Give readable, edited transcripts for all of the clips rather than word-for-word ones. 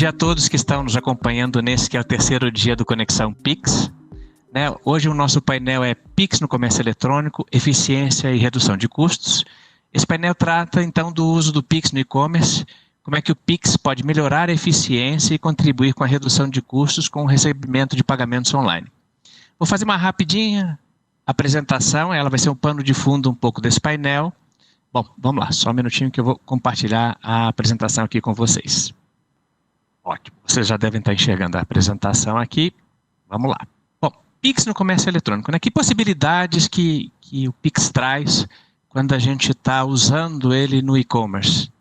dia a todos que estão nos acompanhando nesse que é o terceiro dia do Conexão Pix. Hoje o nosso painel é Pix no comércio eletrônico, eficiência e redução de custos. Esse painel trata então do uso do Pix no e-commerce, como é que o Pix pode melhorar a eficiência e contribuir com a redução de custos com o recebimento de pagamentos online. Vou fazer uma rapidinha apresentação, ela vai ser um pano de fundo um pouco desse painel. Bom, vamos lá, só um minutinho que eu vou compartilhar a apresentação aqui com vocês. Ótimo, vocês já devem estar enxergando a apresentação aqui. Vamos lá. Bom, Pix no comércio eletrônico, né? Que possibilidades que o Pix traz quando a gente está usando ele no e-commerce?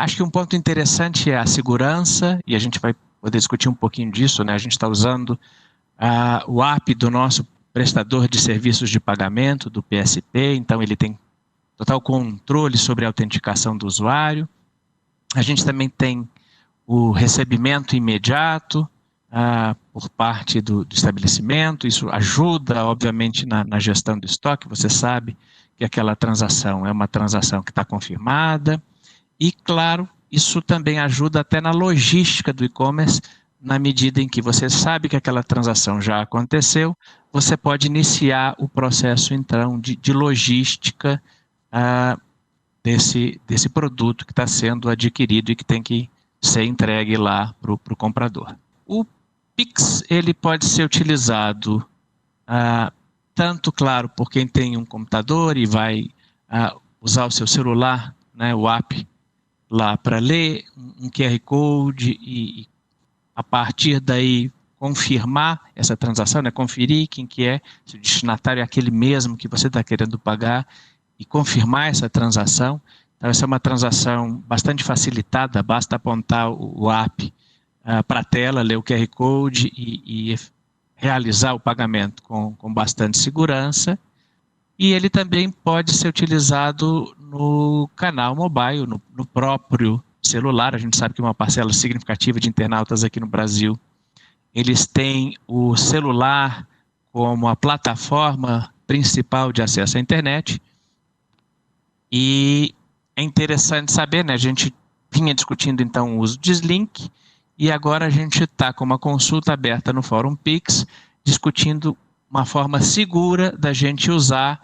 Acho que um ponto interessante é a segurança, e a gente vai poder discutir um pouquinho disso, né? A gente está usando o app do nosso prestador de serviços de pagamento, do PSP, então ele tem total controle sobre a autenticação do usuário. A gente também tem o recebimento imediato por parte do estabelecimento, isso ajuda, obviamente, na gestão do estoque, você sabe que aquela transação é uma transação que está confirmada, e, claro, isso também ajuda até na logística do e-commerce, na medida em que você sabe que aquela transação já aconteceu, você pode iniciar o processo, então, de logística desse produto que está sendo adquirido e que tem que ser entregue lá para o comprador. O Pix ele pode ser utilizado tanto, claro, por quem tem um computador e vai usar o seu celular, né, o app, lá para ler um QR Code e a partir daí confirmar essa transação, né, conferir quem que é, se o destinatário é aquele mesmo que você está querendo pagar e confirmar essa transação. Então, essa é uma transação bastante facilitada, basta apontar o app para a tela, ler o QR Code e realizar o pagamento com bastante segurança. E ele também pode ser utilizado no canal mobile, no próprio celular. A gente sabe que uma parcela significativa de internautas aqui no Brasil, eles têm o celular como a plataforma principal de acesso à internet. E é interessante saber, né? A gente vinha discutindo então o uso de Slink e agora a gente está com uma consulta aberta no Fórum Pix, discutindo uma forma segura da gente usar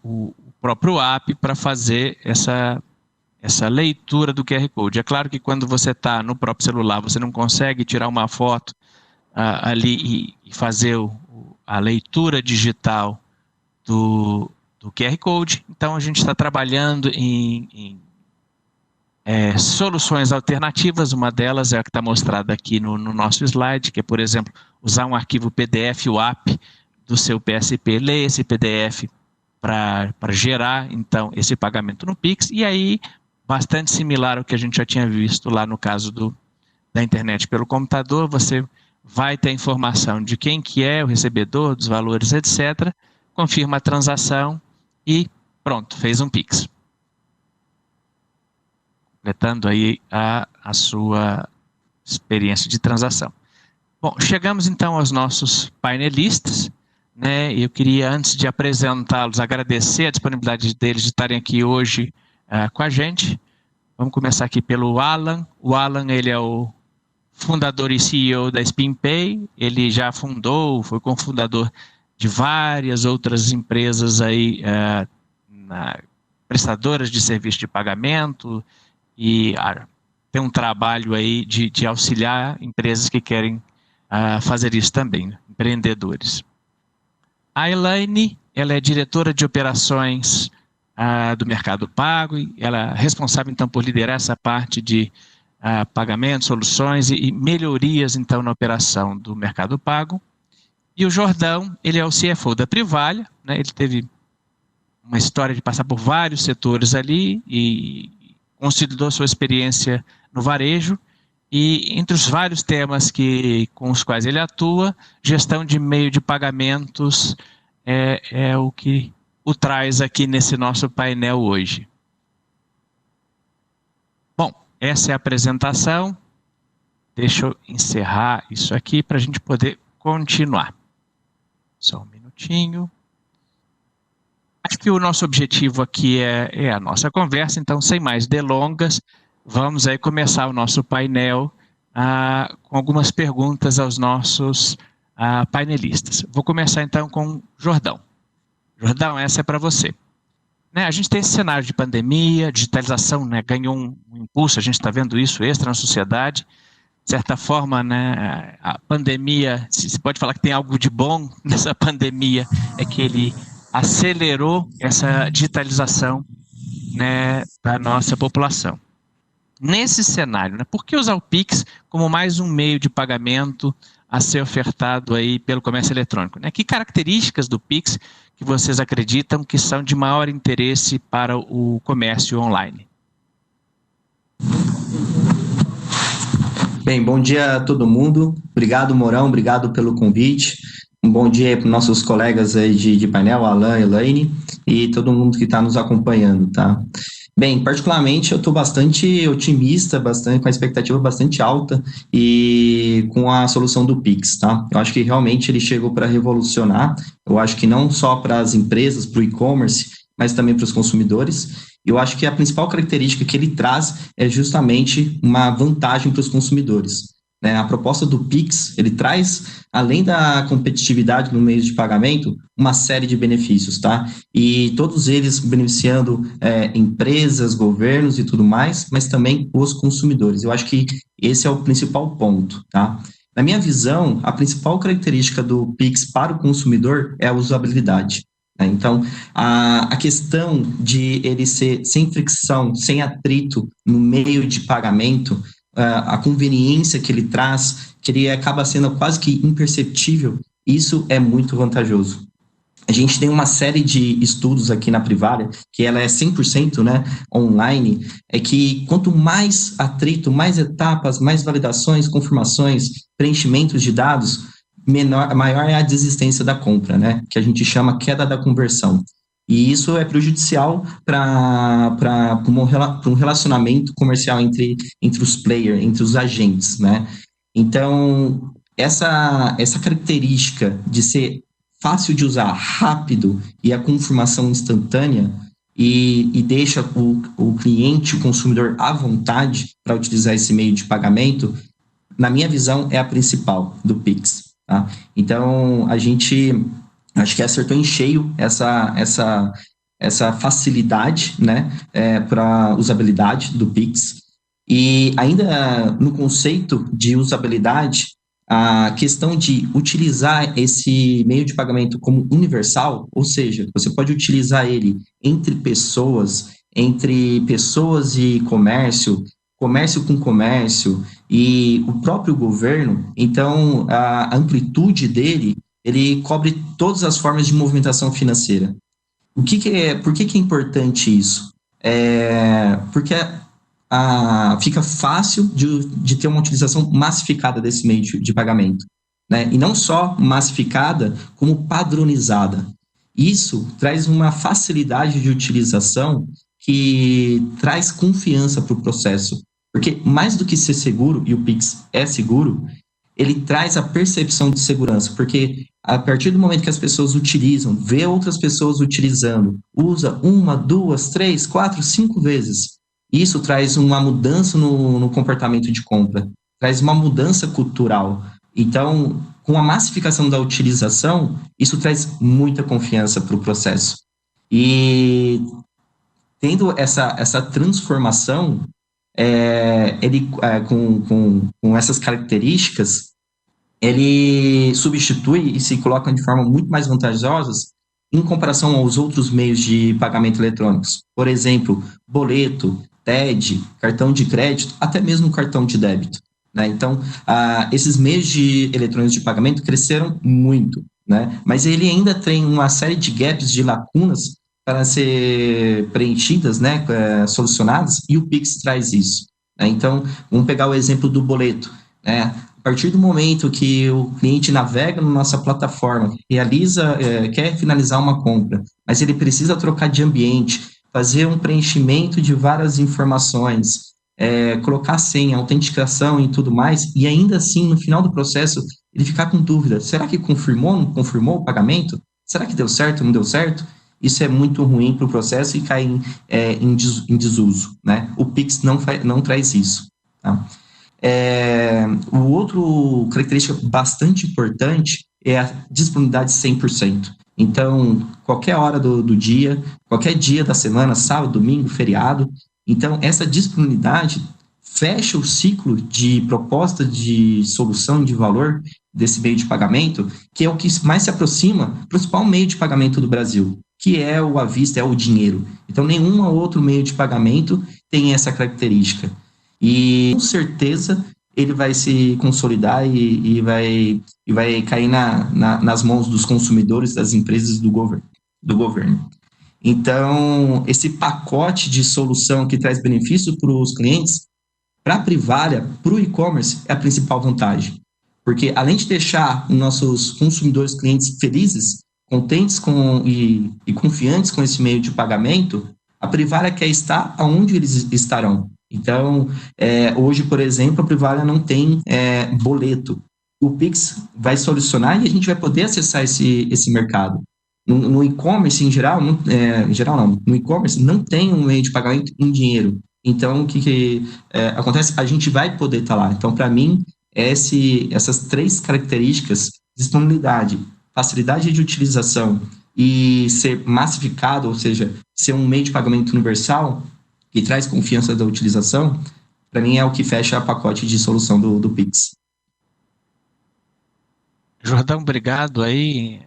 o próprio app para fazer essa leitura do QR Code. É claro que quando você está no próprio celular, você não consegue tirar uma foto ali e fazer a leitura digital do QR Code. Então, a gente está trabalhando em soluções alternativas. Uma delas é a que está mostrada aqui no nosso slide, que é, por exemplo, usar um arquivo PDF, o app do seu PSP, ler esse PDF para gerar, então, esse pagamento no Pix. E aí, bastante similar ao que a gente já tinha visto lá no caso da internet pelo computador, você vai ter informação de quem que é o recebedor, dos valores, etc., confirma a transação e pronto, fez um Pix. Completando aí a sua experiência de transação. Bom, chegamos então aos nossos painelistas, né? Eu queria, antes de apresentá-los, agradecer a disponibilidade deles de estarem aqui hoje com a gente. Vamos começar aqui pelo Alan. O Alan, ele é o fundador e CEO da SpinPay. Ele já fundou, foi cofundador de várias outras empresas aí, prestadoras de serviço de pagamento, e tem um trabalho aí de auxiliar empresas que querem fazer isso também, né? Empreendedores. A Elaine, ela é diretora de operações do Mercado Pago, e ela é responsável então por liderar essa parte de pagamentos, soluções e melhorias então na operação do Mercado Pago. E o Jordão, ele é o CFO da Privalha, né? Ele teve uma história de passar por vários setores ali e consolidou sua experiência no varejo. E entre os vários temas com os quais ele atua, gestão de meio de pagamentos é o que o traz aqui nesse nosso painel hoje. Bom, essa é a apresentação. Deixa eu encerrar isso aqui para a gente poder continuar. Só um minutinho. Acho que o nosso objetivo aqui é a nossa conversa, então, sem mais delongas, vamos aí começar o nosso painel com algumas perguntas aos nossos painelistas. Vou começar então com Jordão. Jordão, essa é para você. Né, a gente tem esse cenário de pandemia, digitalização, né, ganhou um impulso, a gente está vendo isso extra na sociedade. De certa forma, né, a pandemia, se pode falar que tem algo de bom nessa pandemia, é que ele acelerou essa digitalização, né, da nossa população. Nesse cenário, né, por que usar o Pix como mais um meio de pagamento a ser ofertado aí pelo comércio eletrônico? Né? Que características do Pix que vocês acreditam que são de maior interesse para o comércio online? Bem, bom dia a todo mundo. Obrigado, Mourão, obrigado pelo convite. Um bom dia para os nossos colegas aí de painel, Alan, Elaine, e todo mundo que está nos acompanhando, tá? Bem, particularmente eu estou bastante otimista, com a expectativa bastante alta e com a solução do Pix, tá? Eu acho que realmente ele chegou para revolucionar, eu acho que não só para as empresas, para o e-commerce, mas também para os consumidores. Eu acho que a principal característica que ele traz é justamente uma vantagem para os consumidores. Né? A proposta do Pix, ele traz, além da competitividade no meio de pagamento, uma série de benefícios, tá? E todos eles beneficiando empresas, governos e tudo mais, mas também os consumidores. Eu acho que esse é o principal ponto, tá? Na minha visão, a principal característica do Pix para o consumidor é a usabilidade. Então, a questão de ele ser sem fricção, sem atrito no meio de pagamento, a conveniência que ele traz, que ele acaba sendo quase que imperceptível, isso é muito vantajoso. A gente tem uma série de estudos aqui na Privalia, que ela é 100%, né, online, é que quanto mais atrito, mais etapas, mais validações, confirmações, preenchimentos de dados, maior é a desistência da compra, né? Que a gente chama queda da conversão. E isso é prejudicial para um relacionamento comercial entre os players, entre os agentes, né? Então, essa característica de ser fácil de usar, rápido e a confirmação instantânea e deixa o cliente, o consumidor à vontade para utilizar esse meio de pagamento, na minha visão, é a principal do Pix. Tá? Então, a gente acho que acertou em cheio essa facilidade, né, para usabilidade do Pix. E ainda no conceito de usabilidade, a questão de utilizar esse meio de pagamento como universal, ou seja, você pode utilizar ele entre pessoas e comércio com comércio e o próprio governo. Então, a amplitude dele, ele cobre todas as formas de movimentação financeira. Por que é importante isso? Porque fica fácil de ter uma utilização massificada desse meio de pagamento, né? E não só massificada, como padronizada. Isso traz uma facilidade de utilização que traz confiança para o processo. Porque mais do que ser seguro, e o Pix é seguro, ele traz a percepção de segurança, porque a partir do momento que as pessoas utilizam, vê outras pessoas utilizando, usa 1, 2, 3, 4, 5 vezes, isso traz uma mudança no comportamento de compra, traz uma mudança cultural. Então, com a massificação da utilização, isso traz muita confiança para o processo. E tendo essa transformação, ele com essas características, ele substitui e se coloca de forma muito mais vantajosas em comparação aos outros meios de pagamento eletrônicos. Por exemplo, boleto, TED, cartão de crédito, até mesmo cartão de débito. Né? Então, esses meios eletrônicos de pagamento cresceram muito, né? Mas ele ainda tem uma série de gaps, de lacunas para ser preenchidas, né, solucionadas, e o Pix traz isso. Né? Então, vamos pegar o exemplo do boleto. Né? A partir do momento que o cliente navega na nossa plataforma, quer finalizar uma compra, mas ele precisa trocar de ambiente, fazer um preenchimento de várias informações, colocar senha, autenticação e tudo mais, e ainda assim, no final do processo, ele ficar com dúvida, será que confirmou, não confirmou o pagamento? Será que deu certo, não deu certo? isso é muito ruim para o processo e cai em desuso, né? O Pix não traz isso, tá? O outro característica bastante importante é a disponibilidade 100%. Então, qualquer hora do dia, qualquer dia da semana, sábado, domingo, feriado. Então, essa disponibilidade fecha o ciclo de proposta de solução de valor desse meio de pagamento, que é o que mais se aproxima do principal meio de pagamento do Brasil, que é o à vista, é o dinheiro. Então, nenhum outro meio de pagamento tem essa característica. E, com certeza, ele vai se consolidar e vai cair nas mãos dos consumidores, das empresas do governo. Então, esse pacote de solução que traz benefício para os clientes, para a Privalha, para o e-commerce, é a principal vantagem. Porque, além de deixar os nossos consumidores, clientes felizes, contentes e confiantes com esse meio de pagamento, a Privalha quer estar onde eles estarão. Então, hoje, por exemplo, a Privalha não tem boleto. O Pix vai solucionar e a gente vai poder acessar esse mercado. No e-commerce, em geral, no e-commerce não tem um meio de pagamento em dinheiro. Então, o que acontece? A gente vai poder estar lá. Então, para mim, essas 3 características, disponibilidade, facilidade de utilização e ser massificado, ou seja, ser um meio de pagamento universal, que traz confiança da utilização, para mim é o que fecha o pacote de solução do Pix. Jordão, obrigado aí.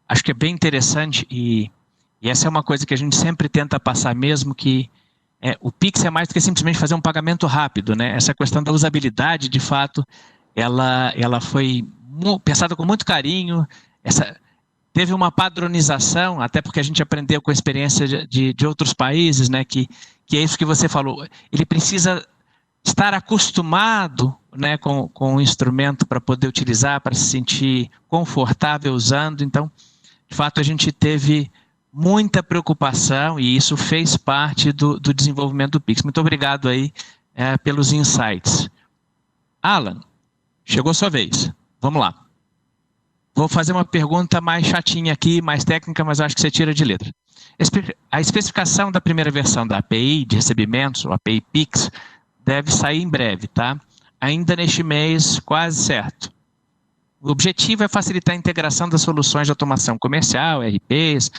Acho que é bem interessante e essa é uma coisa que a gente sempre tenta passar mesmo, que o Pix é mais do que simplesmente fazer um pagamento rápido, né? Essa questão da usabilidade, de fato, ela foi pensada com muito carinho, teve uma padronização, até porque a gente aprendeu com a experiência de outros países, né, que é isso que você falou. Ele precisa estar acostumado, né, com o instrumento para poder utilizar, para se sentir confortável usando. Então, de fato, a gente teve muita preocupação e isso fez parte do desenvolvimento do Pix. Muito obrigado aí pelos insights. Alan, chegou a sua vez. Vamos lá. Vou fazer uma pergunta mais chatinha aqui, mais técnica, mas eu acho que você tira de letra. A especificação da primeira versão da API de recebimentos, o API Pix, deve sair em breve, tá? Ainda neste mês, quase certo. O objetivo é facilitar a integração das soluções de automação comercial, RPs,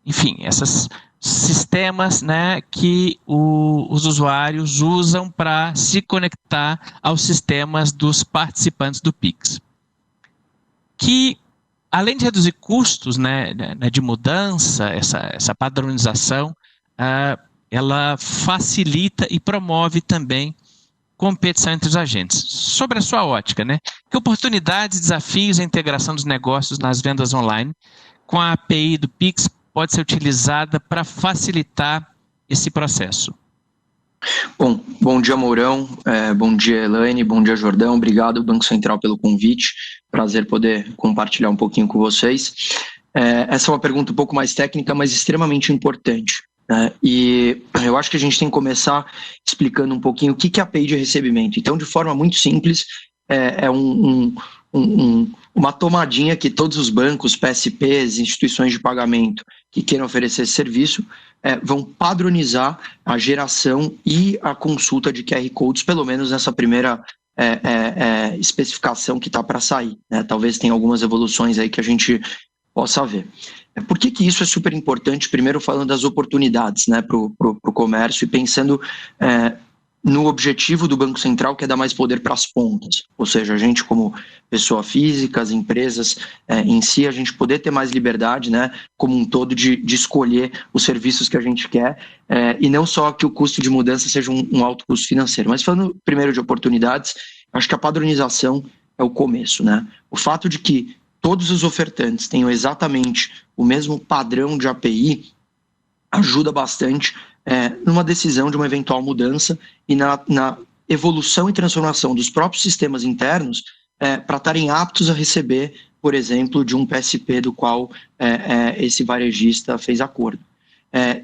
enfim, esses sistemas, né, que os usuários usam para se conectar aos sistemas dos participantes do Pix. Que, além de reduzir custos, né, de mudança, essa padronização, ela facilita e promove também competição entre os agentes. Sobre a sua ótica, né, que oportunidades, desafios e integração dos negócios nas vendas online com a API do Pix pode ser utilizada para facilitar esse processo? Bom dia, Mourão, bom dia, Elaine, bom dia, Jordão, obrigado, Banco Central, pelo convite, prazer poder compartilhar um pouquinho com vocês. Essa é uma pergunta um pouco mais técnica, mas extremamente importante, né? E eu acho que a gente tem que começar explicando um pouquinho o que é a API de recebimento. Então, de forma muito simples, uma tomadinha que todos os bancos, PSPs, instituições de pagamento que queiram oferecer esse serviço vão padronizar a geração e a consulta de QR Codes, pelo menos nessa primeira especificação que está para sair, né? Talvez tenha algumas evoluções aí que a gente possa ver. Por que isso é super importante? Primeiro, falando das oportunidades, né, para o comércio e pensando no objetivo do Banco Central, que é dar mais poder para as pontas, ou seja, a gente como pessoa física, as empresas em si, a gente poder ter mais liberdade, né, como um todo de escolher os serviços que a gente quer, e não só que o custo de mudança seja um alto custo financeiro. Mas falando primeiro de oportunidades, acho que a padronização é o começo, né? O fato de que todos os ofertantes tenham exatamente o mesmo padrão de API ajuda bastante numa decisão de uma eventual mudança e na evolução e transformação dos próprios sistemas internos para estarem aptos a receber, por exemplo, de um PSP do qual esse varejista fez acordo.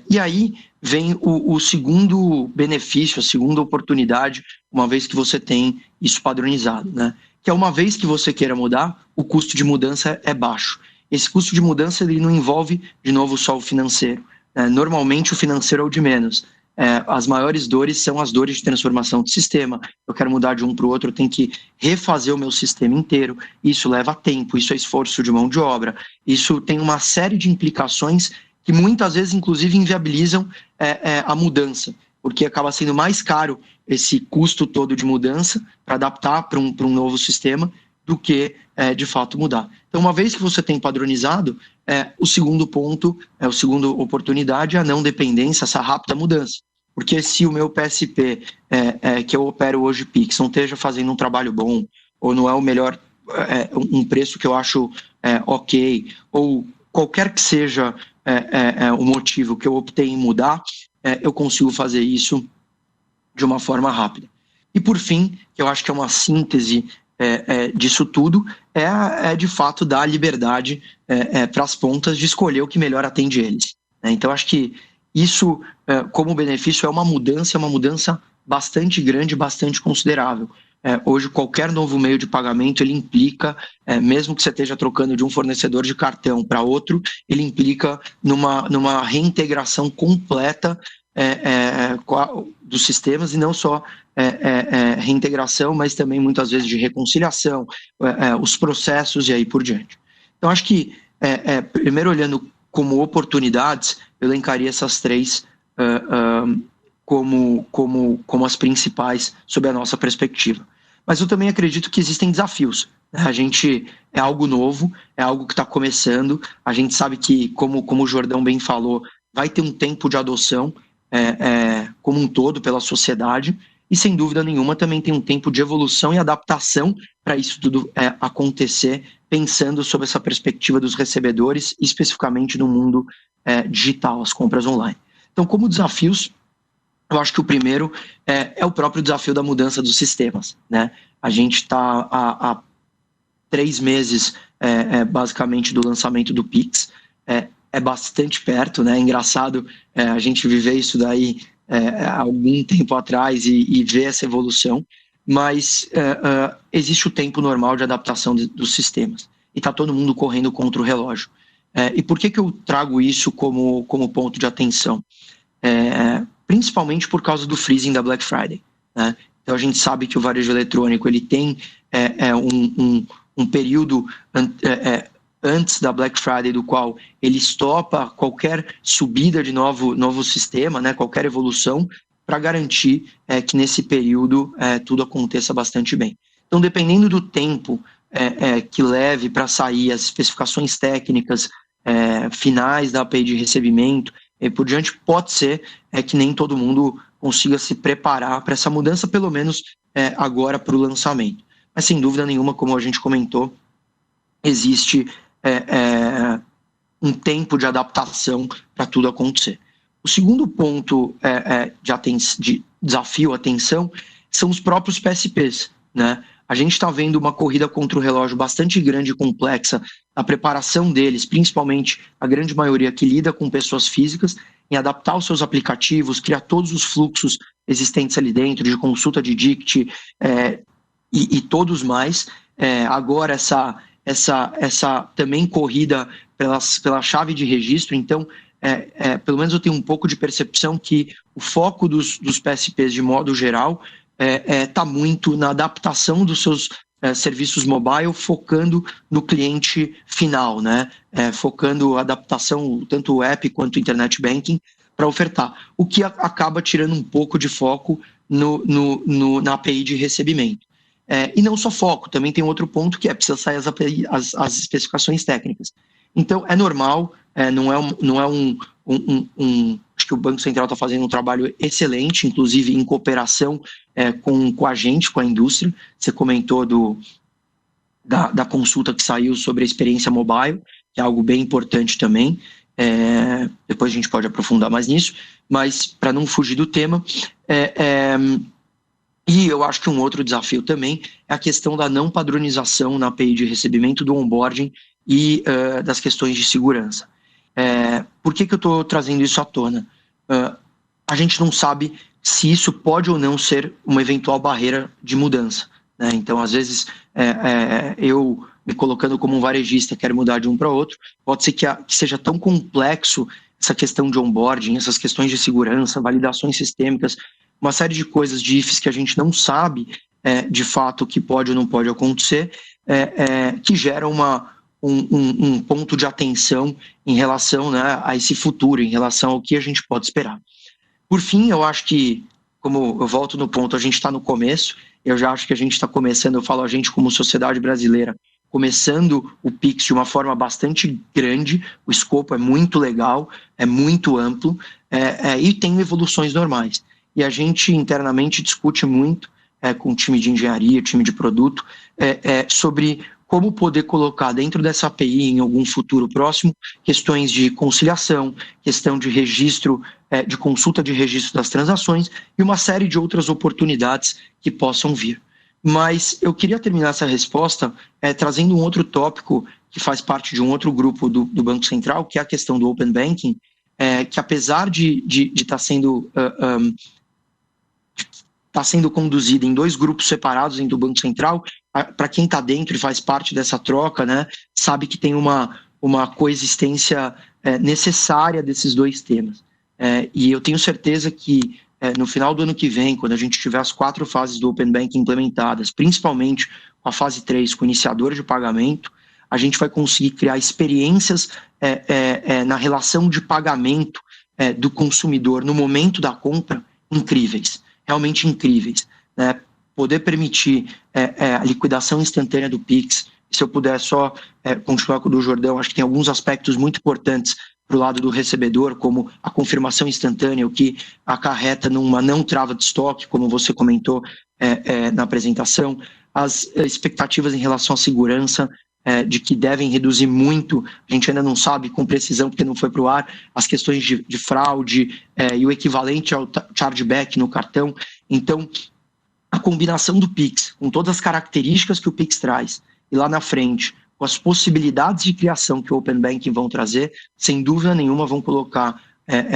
E aí vem o segundo benefício, a segunda oportunidade, uma vez que você tem isso padronizado, né? Que é uma vez que você queira mudar, o custo de mudança é baixo. esse custo de mudança ele não envolve, de novo, só o financeiro. Normalmente o financeiro é o de menos. As maiores dores são as dores de transformação de sistema. Eu quero mudar de um para o outro, eu tenho que refazer o meu sistema inteiro. Isso leva tempo, isso é esforço de mão de obra. Isso tem uma série de implicações que muitas vezes, inclusive, inviabilizam a mudança, porque acaba sendo mais caro esse custo todo de mudança para adaptar para um novo sistema do que, de fato, mudar. Então, uma vez que você tem padronizado, o segundo ponto, a segunda oportunidade é a não dependência, essa rápida mudança. Porque se o meu PSP, que eu opero hoje, Pix, não esteja fazendo um trabalho bom, ou não é o melhor, um preço que eu acho ok, ou qualquer que seja o motivo que eu optei em mudar, eu consigo fazer isso de uma forma rápida. E por fim, que eu acho que é uma síntese disso tudo, de fato dar liberdade para as pontas de escolher o que melhor atende eles. Então, acho que isso, como benefício, é uma mudança bastante grande, bastante considerável. Hoje, qualquer novo meio de pagamento, ele implica, mesmo que você esteja trocando de um fornecedor de cartão para outro, ele implica numa reintegração completa dos sistemas, e não só reintegração, mas também muitas vezes de reconciliação, os processos e aí por diante. Então, acho que, primeiro olhando como oportunidades, eu elencaria essas três como as principais sob a nossa perspectiva. Mas eu também acredito que existem desafios. A gente é algo novo, é algo que está começando, a gente sabe que, como o Jordão bem falou, vai ter um tempo de adoção como um todo pela sociedade, e sem dúvida nenhuma também tem um tempo de evolução e adaptação para isso tudo acontecer, pensando sobre essa perspectiva dos recebedores, especificamente no mundo digital, as compras online. Então, como desafios, eu acho que o primeiro é o próprio desafio da mudança dos sistemas, né? A gente está há 3 meses, basicamente, do lançamento do Pix, é bastante perto, né? É engraçado a gente viver isso daí há algum tempo atrás e ver essa evolução, mas existe o tempo normal de adaptação dos sistemas, e está todo mundo correndo contra o relógio. E por que eu trago isso como ponto de atenção? Principalmente por causa do freezing da Black Friday, né? Então a gente sabe que o varejo eletrônico ele tem um período antes da Black Friday, do qual ele estopa qualquer subida de novo sistema, né, qualquer evolução, para garantir que nesse período tudo aconteça bastante bem. Então, dependendo do tempo que leve para sair as especificações técnicas finais da API de recebimento e por diante, pode ser que nem todo mundo consiga se preparar para essa mudança, pelo menos agora para o lançamento. Mas, sem dúvida nenhuma, como a gente comentou, existe um tempo de adaptação para tudo acontecer. O segundo ponto de desafio, atenção, são os próprios PSPs, né? A gente está vendo uma corrida contra o relógio bastante grande e complexa, a preparação deles, principalmente a grande maioria que lida com pessoas físicas, em adaptar os seus aplicativos, criar todos os fluxos existentes ali dentro, de consulta de DICT e todos mais. Agora essa também corrida pela chave de registro. Então, pelo menos eu tenho um pouco de percepção que o foco dos PSPs, de modo geral, está muito na adaptação dos seus serviços mobile, focando no cliente final, né? Focando a adaptação, tanto o app quanto o internet banking, para ofertar, o que acaba tirando um pouco de foco na API de recebimento. E não só foco, também tem outro ponto que precisa sair as especificações técnicas. Então, é normal, não é acho que o Banco Central está fazendo um trabalho excelente, inclusive em cooperação com a gente, com a indústria. Você comentou da consulta que saiu sobre a experiência mobile, que é algo bem importante também. Depois a gente pode aprofundar mais nisso, mas para não fugir do tema, e eu acho que um outro desafio também é a questão da não padronização na API de recebimento, do onboarding e das questões de segurança. Por que eu estou trazendo isso à tona? A gente não sabe se isso pode ou não ser uma eventual barreira de mudança, né? Então, às vezes, eu me colocando como um varejista, quero mudar de um para outro, pode ser que seja tão complexo essa questão de onboarding, essas questões de segurança, validações sistêmicas, uma série de coisas de IFs que a gente não sabe de fato o que pode ou não pode acontecer, que geram um ponto de atenção em relação, né, a esse futuro, em relação ao que a gente pode esperar. Por fim, eu acho que, como eu volto no ponto, a gente está no começo, eu já acho que a gente está começando, eu falo a gente como sociedade brasileira, começando o Pix de uma forma bastante grande, o escopo é muito legal, é muito amplo, e tem evoluções normais. E a gente internamente discute muito com o time de engenharia, time de produto, sobre como poder colocar dentro dessa API, em algum futuro próximo, questões de conciliação, questão de registro, de consulta de registro das transações e uma série de outras oportunidades que possam vir. Mas eu queria terminar essa resposta trazendo um outro tópico que faz parte de um outro grupo do Banco Central, que é a questão do Open Banking, que apesar de estar sendo conduzida em 2 grupos separados dentro do Banco Central, para quem está dentro e faz parte dessa troca, né, sabe que tem uma coexistência necessária desses 2 temas. E eu tenho certeza que no final do ano que vem, quando a gente tiver as 4 fases do Open Banking implementadas, principalmente com a fase 3, com o iniciador de pagamento, a gente vai conseguir criar experiências na relação de pagamento do consumidor no momento da compra incríveis, realmente incríveis, né? Poder permitir a liquidação instantânea do Pix. Se eu puder só continuar com o do Jordão, acho que tem alguns aspectos muito importantes para o lado do recebedor, como a confirmação instantânea, o que acarreta numa não trava de estoque, como você comentou na apresentação, as expectativas em relação à segurança, de que devem reduzir muito, a gente ainda não sabe com precisão, porque não foi para o ar, as questões de fraude e o equivalente ao chargeback no cartão. Então, a combinação do Pix, com todas as características que o Pix traz, e lá na frente, com as possibilidades de criação que o Open Banking vão trazer, sem dúvida nenhuma vão colocar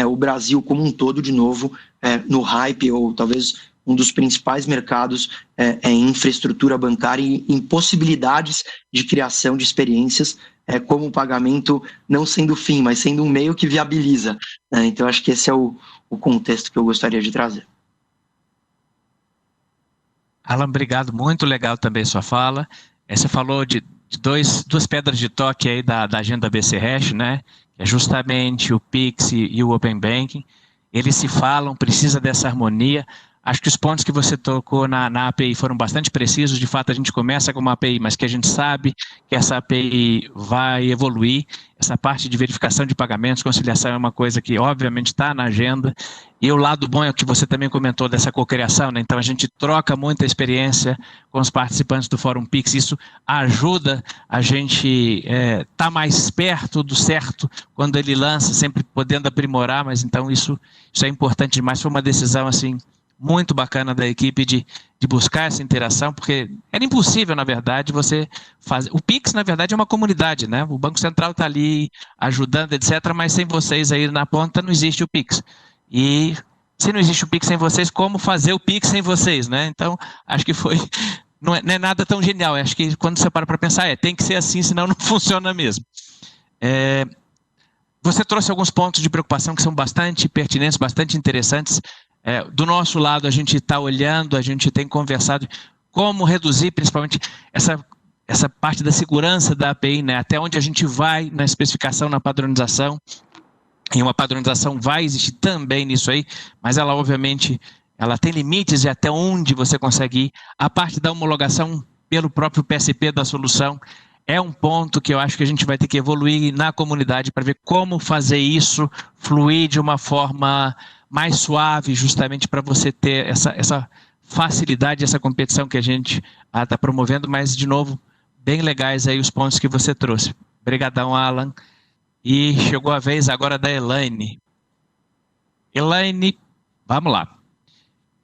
o Brasil como um todo de novo no hype, ou talvez um dos principais mercados em infraestrutura bancária e em possibilidades de criação de experiências, como o pagamento não sendo o fim, mas sendo um meio que viabiliza. Então, acho que esse é o contexto que eu gostaria de trazer. Alan, obrigado, muito legal também sua fala. Você falou de duas pedras de toque aí da agenda BC Hash, né? É justamente o Pix e o Open Banking. Eles se falam, precisa dessa harmonia. Acho que os pontos que você tocou na API foram bastante precisos. De fato, a gente começa com uma API, mas que a gente sabe que essa API vai evoluir. Essa parte de verificação de pagamentos, conciliação é uma coisa que, obviamente, está na agenda. E o lado bom é o que você também comentou dessa cocriação, né? Então, a gente troca muita experiência com os participantes do Fórum Pix. Isso ajuda a gente estar mais perto do certo quando ele lança, sempre podendo aprimorar, mas então isso é importante demais. Foi uma decisão, assim, muito bacana da equipe de buscar essa interação, porque era impossível, na verdade, você fazer... O Pix, na verdade, é uma comunidade, né? O Banco Central está ali ajudando, etc., mas sem vocês aí na ponta não existe o Pix. E se não existe o Pix sem vocês, como fazer o Pix sem vocês, né? Então, acho que não é nada tão genial. Acho que quando você para pensar, tem que ser assim, senão não funciona mesmo. Você trouxe alguns pontos de preocupação que são bastante pertinentes, bastante interessantes. Do nosso lado, a gente está olhando, a gente tem conversado como reduzir, principalmente, essa parte da segurança da API, né? Até onde a gente vai na especificação, na padronização. E uma padronização vai existir também nisso aí, mas ela, obviamente, ela tem limites de até onde você consegue ir. A parte da homologação pelo próprio PSP da solução é um ponto que eu acho que a gente vai ter que evoluir na comunidade para ver como fazer isso fluir de uma forma mais suave, justamente para você ter essa facilidade, essa competição que a gente está promovendo, mas, de novo, bem legais aí os pontos que você trouxe. Obrigadão, Alan. E chegou a vez agora da Elaine. Elaine, vamos lá.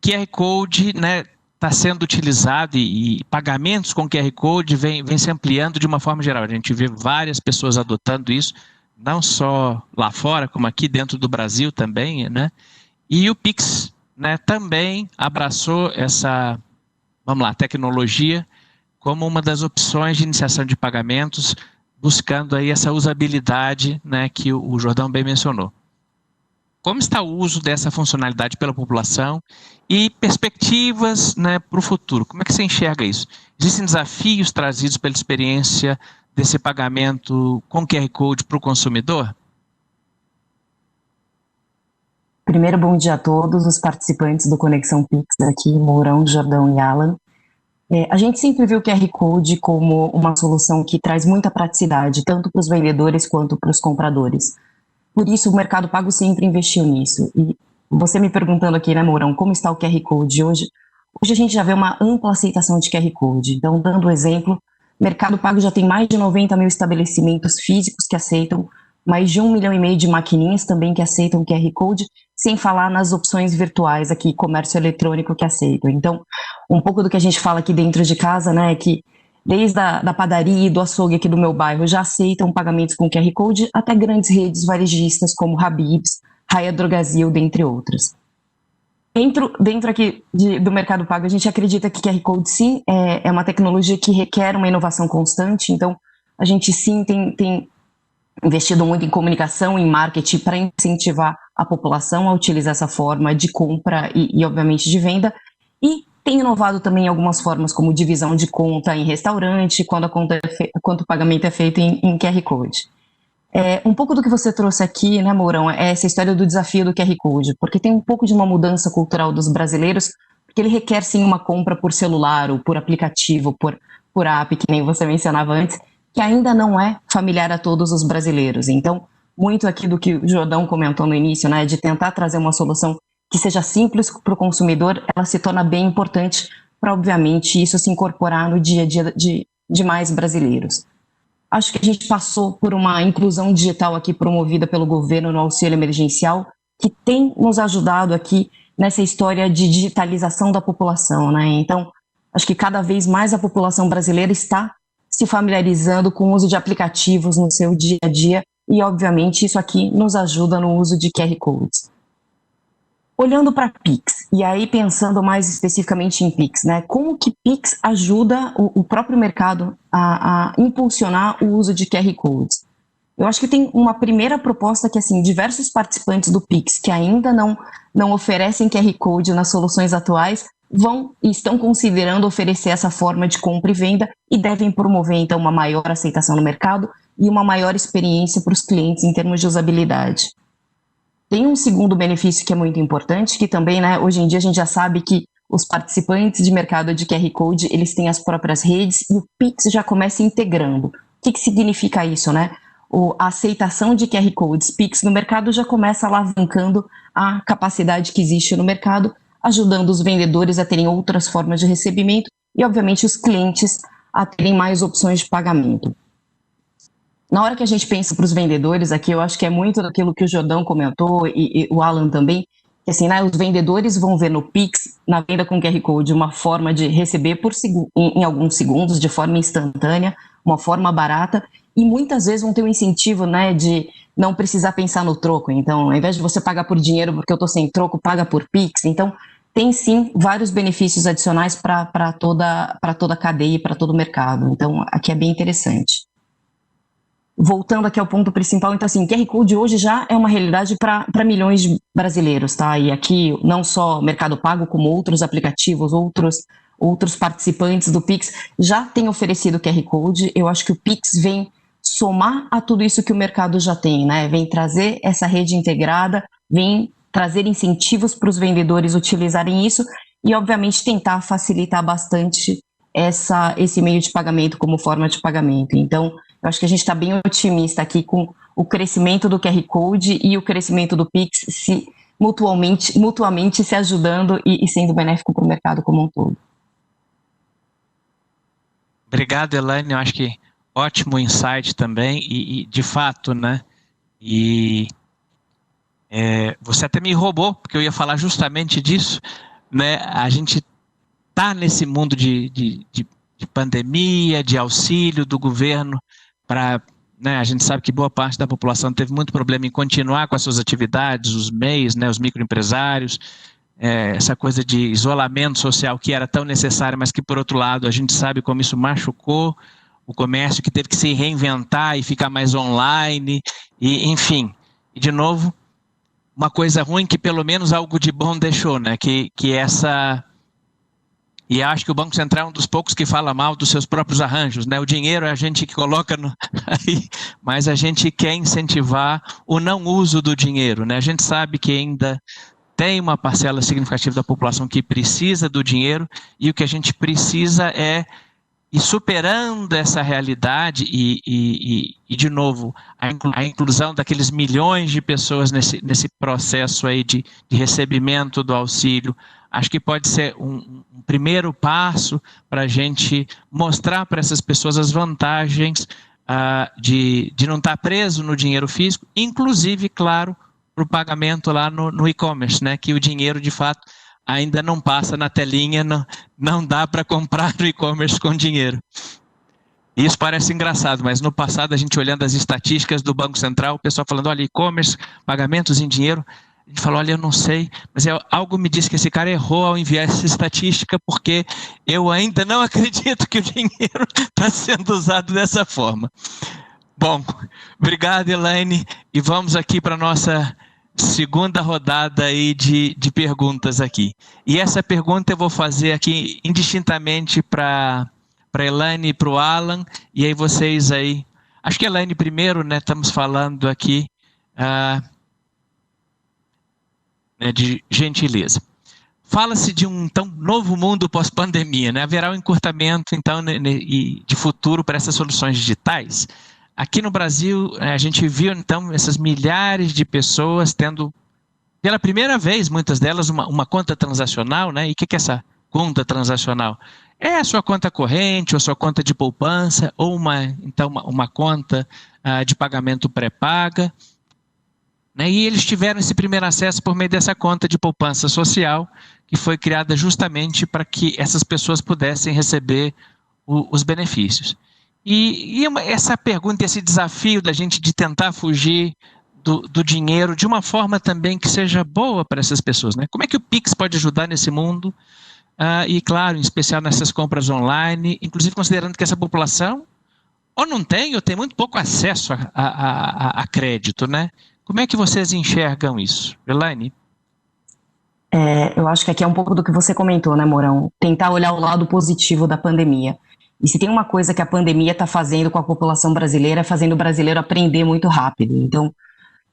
QR Code, né, está sendo utilizado e pagamentos com QR Code vem se ampliando de uma forma geral. A gente vê várias pessoas adotando isso, não só lá fora, como aqui dentro do Brasil também, né? E o Pix, né, também abraçou essa, tecnologia como uma das opções de iniciação de pagamentos, buscando aí essa usabilidade, né, que o Jordão bem mencionou. Como está o uso dessa funcionalidade pela população e perspectivas, né, para o futuro? Como é que você enxerga isso? Existem desafios trazidos pela experiência desse pagamento com QR Code para o consumidor? Primeiro, bom dia a todos os participantes do Conexão Pix, aqui, Mourão, Jordão e Alan. A gente sempre viu o QR Code como uma solução que traz muita praticidade, tanto para os vendedores quanto para os compradores. Por isso, o Mercado Pago sempre investiu nisso. E você me perguntando aqui, né, Mourão, como está o QR Code hoje? Hoje a gente já vê uma ampla aceitação de QR Code. Então, dando um exemplo, o Mercado Pago já tem mais de 90 mil estabelecimentos físicos que aceitam, mais de 1,5 milhão de maquininhas também que aceitam QR Code, sem falar nas opções virtuais aqui, comércio eletrônico que aceitam. Então, um pouco do que a gente fala aqui dentro de casa, né, é que desde da padaria e do açougue aqui do meu bairro já aceitam pagamentos com QR Code, até grandes redes varejistas como Habib's, Raia Drogasil, dentre outras. Dentro aqui do Mercado Pago, a gente acredita que QR Code sim é uma tecnologia que requer uma inovação constante, então a gente sim tem investido muito em comunicação, em marketing, para incentivar a população a utilizar essa forma de compra e obviamente, de venda, e tem inovado também algumas formas, como divisão de conta em restaurante, quando o pagamento é feito em QR Code. Um pouco do que você trouxe aqui, né, Mourão, é essa história do desafio do QR Code, porque tem um pouco de uma mudança cultural dos brasileiros, porque ele requer sim uma compra por celular, ou por aplicativo, por app, que nem você mencionava antes, que ainda não é familiar a todos os brasileiros. Então, muito aqui do que o Jordão comentou no início, né, de tentar trazer uma solução que seja simples para o consumidor, ela se torna bem importante para, obviamente, isso se incorporar no dia a dia de mais brasileiros. Acho que a gente passou por uma inclusão digital aqui promovida pelo governo no auxílio emergencial, que tem nos ajudado aqui nessa história de digitalização da população, né? Então, acho que cada vez mais a população brasileira está se familiarizando com o uso de aplicativos no seu dia a dia e, obviamente, isso aqui nos ajuda no uso de QR Codes. Olhando para Pix, e aí pensando mais especificamente em Pix, né? Como que Pix ajuda o próprio mercado a impulsionar o uso de QR Codes? Eu acho que tem uma primeira proposta que, assim, diversos participantes do Pix que ainda não oferecem QR Code nas soluções atuais estão considerando oferecer essa forma de compra e venda e devem promover, então, uma maior aceitação no mercado e uma maior experiência para os clientes em termos de usabilidade. Tem um segundo benefício que é muito importante, que também, né, hoje em dia a gente já sabe que os participantes de mercado de QR Code, eles têm as próprias redes e o Pix já começa integrando. O que significa isso, né? A aceitação de QR Codes Pix no mercado já começa alavancando a capacidade que existe no mercado, ajudando os vendedores a terem outras formas de recebimento e, obviamente, os clientes a terem mais opções de pagamento. Na hora que a gente pensa para os vendedores aqui, eu acho que é muito daquilo que o Jordão comentou e o Alan também, que assim, né, os vendedores vão ver no Pix, na venda com QR Code, uma forma de receber em alguns segundos, de forma instantânea, uma forma barata, e muitas vezes vão ter um incentivo, né, de não precisar pensar no troco. Então, ao invés de você pagar por dinheiro porque eu estou sem troco, paga por Pix. Então, tem sim vários benefícios adicionais para toda a cadeia e para todo o mercado. Então, aqui é bem interessante. Voltando aqui ao ponto principal, então assim, QR Code hoje já é uma realidade para milhões de brasileiros, tá? E aqui não só Mercado Pago, como outros aplicativos, outros participantes do Pix já têm oferecido QR Code. Eu acho que o Pix vem somar a tudo isso que o mercado já tem, né? Vem trazer essa rede integrada, vem trazer incentivos para os vendedores utilizarem isso e, obviamente, tentar facilitar bastante esse meio de pagamento como forma de pagamento. Então, eu acho que a gente está bem otimista aqui com o crescimento do QR Code e o crescimento do Pix mutuamente se ajudando e sendo benéfico para o mercado como um todo. Obrigado, Elaine. Eu acho que ótimo insight também e de fato, né? E você até me roubou, porque eu ia falar justamente disso, né? A gente está nesse mundo de pandemia, de auxílio do governo para, né, a gente sabe que boa parte da população teve muito problema em continuar com as suas atividades, os MEIs, né, os microempresários, essa coisa de isolamento social que era tão necessária, mas que, por outro lado, a gente sabe como isso machucou o comércio, que teve que se reinventar e ficar mais online, e, enfim. E, de novo, uma coisa ruim que pelo menos algo de bom deixou, né? Que essa... E acho que o Banco Central é um dos poucos que fala mal dos seus próprios arranjos, né? O dinheiro é a gente que coloca aí, mas a gente quer incentivar o não uso do dinheiro, né? A gente sabe que ainda tem uma parcela significativa da população que precisa do dinheiro, e o que a gente precisa é ir superando essa realidade e de novo, a inclusão daqueles milhões de pessoas nesse processo aí de recebimento do auxílio. Acho que pode ser um primeiro passo para a gente mostrar para essas pessoas as vantagens de não estar preso no dinheiro físico, inclusive, claro, para o pagamento lá no e-commerce, né? Que o dinheiro, de fato, ainda não passa na telinha, não dá para comprar no e-commerce com dinheiro. Isso parece engraçado, mas no passado, a gente olhando as estatísticas do Banco Central, o pessoal falando, olha, e-commerce, pagamentos em dinheiro, a gente falou, olha, eu não sei, mas algo me diz que esse cara errou ao enviar essa estatística, porque eu ainda não acredito que o dinheiro está sendo usado dessa forma. Bom, obrigado, Elaine, e vamos aqui para a nossa segunda rodada aí de perguntas aqui. E essa pergunta eu vou fazer aqui indistintamente para a Elaine e para o Alan, e aí vocês aí... Acho que a Elaine primeiro, né, estamos falando aqui... de gentileza. Fala-se de um tão novo mundo pós-pandemia, né? Haverá um encurtamento, então, de futuro para essas soluções digitais. Aqui no Brasil, a gente viu, então, essas milhares de pessoas tendo, pela primeira vez, muitas delas, uma conta transacional, né? E o que é essa conta transacional? É a sua conta corrente, ou a sua conta de poupança, ou uma conta de pagamento pré-paga. E eles tiveram esse primeiro acesso por meio dessa conta de poupança social, que foi criada justamente para que essas pessoas pudessem receber os benefícios. E essa pergunta, esse desafio da gente de tentar fugir do dinheiro de uma forma também que seja boa para essas pessoas, né? Como é que o Pix pode ajudar nesse mundo? E, claro, em especial nessas compras online, inclusive considerando que essa população ou não tem, ou tem muito pouco acesso a crédito, né? Como é que vocês enxergam isso? Elaine? Eu acho que aqui é um pouco do que você comentou, né, Mourão? Tentar olhar o lado positivo da pandemia. E se tem uma coisa que a pandemia está fazendo com a população brasileira, é fazendo o brasileiro aprender muito rápido. Então,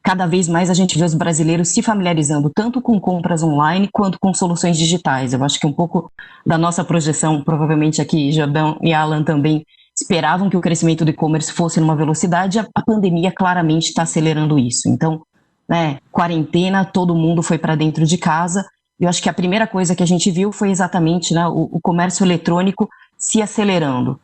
cada vez mais a gente vê os brasileiros se familiarizando tanto com compras online quanto com soluções digitais. Eu acho que um pouco da nossa projeção, provavelmente aqui, Jordão e Alan também esperavam que o crescimento do e-commerce fosse numa velocidade, a pandemia claramente está acelerando isso. Então, né, quarentena, todo mundo foi para dentro de casa, e eu acho que a primeira coisa que a gente viu foi exatamente, né, o comércio eletrônico se acelerando.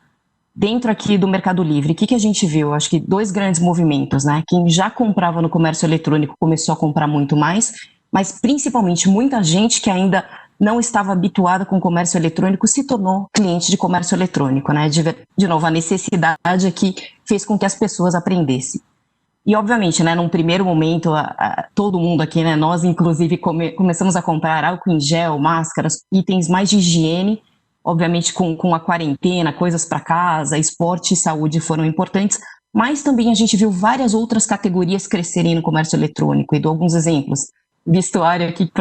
Dentro aqui do Mercado Livre, o que a gente viu? Eu acho que 2 grandes movimentos, né? Quem já comprava no comércio eletrônico começou a comprar muito mais, mas principalmente muita gente que ainda não estava habituada com o comércio eletrônico se tornou cliente de comércio eletrônico, né? De novo, a necessidade aqui fez com que as pessoas aprendessem. E, obviamente, né, num primeiro momento, todo mundo aqui, né, nós, inclusive, começamos a comprar álcool em gel, máscaras, itens mais de higiene, obviamente com a quarentena, coisas para casa, esporte e saúde foram importantes, mas também a gente viu várias outras categorias crescerem no comércio eletrônico, e dou alguns exemplos. Vestuário, que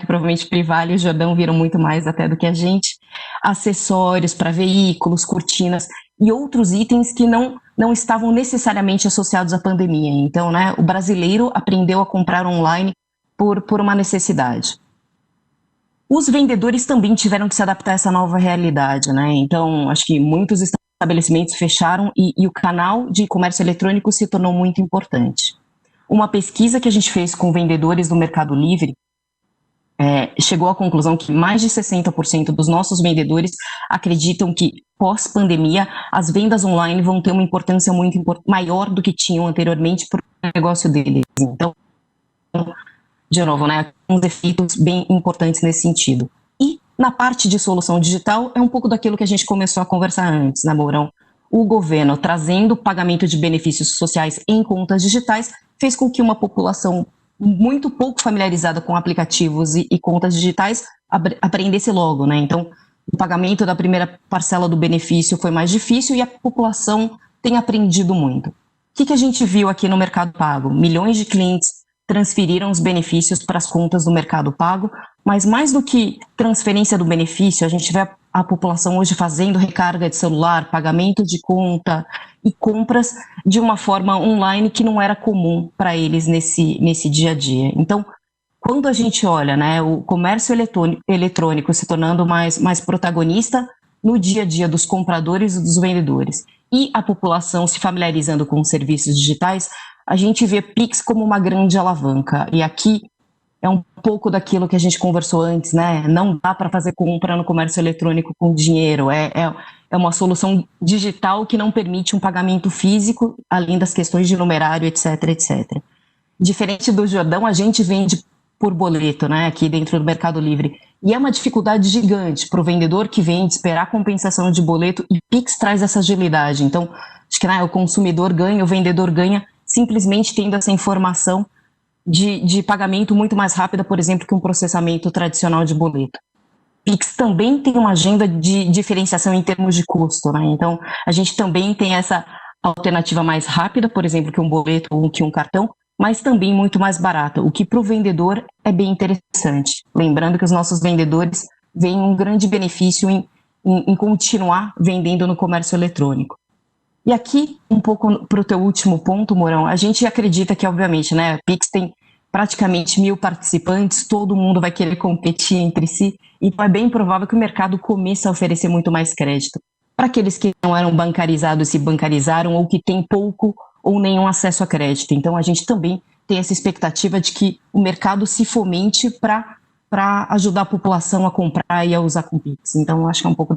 provavelmente Privale e o Jordão viram muito mais até do que a gente, acessórios para veículos, cortinas e outros itens que não estavam necessariamente associados à pandemia. Então, né, o brasileiro aprendeu a comprar online por uma necessidade. Os vendedores também tiveram que se adaptar a essa nova realidade, né? Então, acho que muitos estabelecimentos fecharam e o canal de comércio eletrônico se tornou muito importante. Uma pesquisa que a gente fez com vendedores do Mercado Livre chegou à conclusão que mais de 60% dos nossos vendedores acreditam que, pós-pandemia, as vendas online vão ter uma importância muito maior do que tinham anteriormente para o negócio deles. Então, de novo, né, uns efeitos bem importantes nesse sentido. E, na parte de solução digital, é um pouco daquilo que a gente começou a conversar antes, né, Mourão? O governo, trazendo pagamento de benefícios sociais em contas digitais, fez com que uma população muito pouco familiarizada com aplicativos e contas digitais aprendesse logo, né? Então, o pagamento da primeira parcela do benefício foi mais difícil e a população tem aprendido muito. O que a gente viu aqui no Mercado Pago? Milhões de clientes transferiram os benefícios para as contas do Mercado Pago, mas mais do que transferência do benefício, a gente vê a população hoje fazendo recarga de celular, pagamento de conta e compras de uma forma online que não era comum para eles nesse dia a dia. Então, quando a gente olha, né, o comércio eletrônico se tornando mais protagonista no dia a dia dos compradores e dos vendedores e a população se familiarizando com os serviços digitais, a gente vê Pix como uma grande alavanca. E aqui é um pouco daquilo que a gente conversou antes, né? Não dá para fazer compra no comércio eletrônico com dinheiro. É uma solução digital que não permite um pagamento físico, além das questões de numerário, etc, etc. Diferente do Jordão, a gente vende por boleto, né? Aqui dentro do Mercado Livre. E é uma dificuldade gigante para o vendedor que vende esperar a compensação de boleto, e Pix traz essa agilidade. Então, acho que o consumidor ganha, o vendedor ganha, simplesmente tendo essa informação de pagamento muito mais rápida, por exemplo, que um processamento tradicional de boleto. Pix também tem uma agenda de diferenciação em termos de custo, né? Então, a gente também tem essa alternativa mais rápida, por exemplo, que um boleto ou que um cartão, mas também muito mais barata, o que para o vendedor é bem interessante. Lembrando que os nossos vendedores veem um grande benefício em continuar vendendo no comércio eletrônico. E aqui, um pouco para o teu último ponto, Mourão, a gente acredita que, obviamente, né, a Pix tem praticamente 1.000 participantes, todo mundo vai querer competir entre si, então é bem provável que o mercado comece a oferecer muito mais crédito. Para aqueles que não eram bancarizados, se bancarizaram, ou que têm pouco ou nenhum acesso a crédito. Então, a gente também tem essa expectativa de que o mercado se fomente para ajudar a população a comprar e a usar com Pix. Então, acho que é um pouco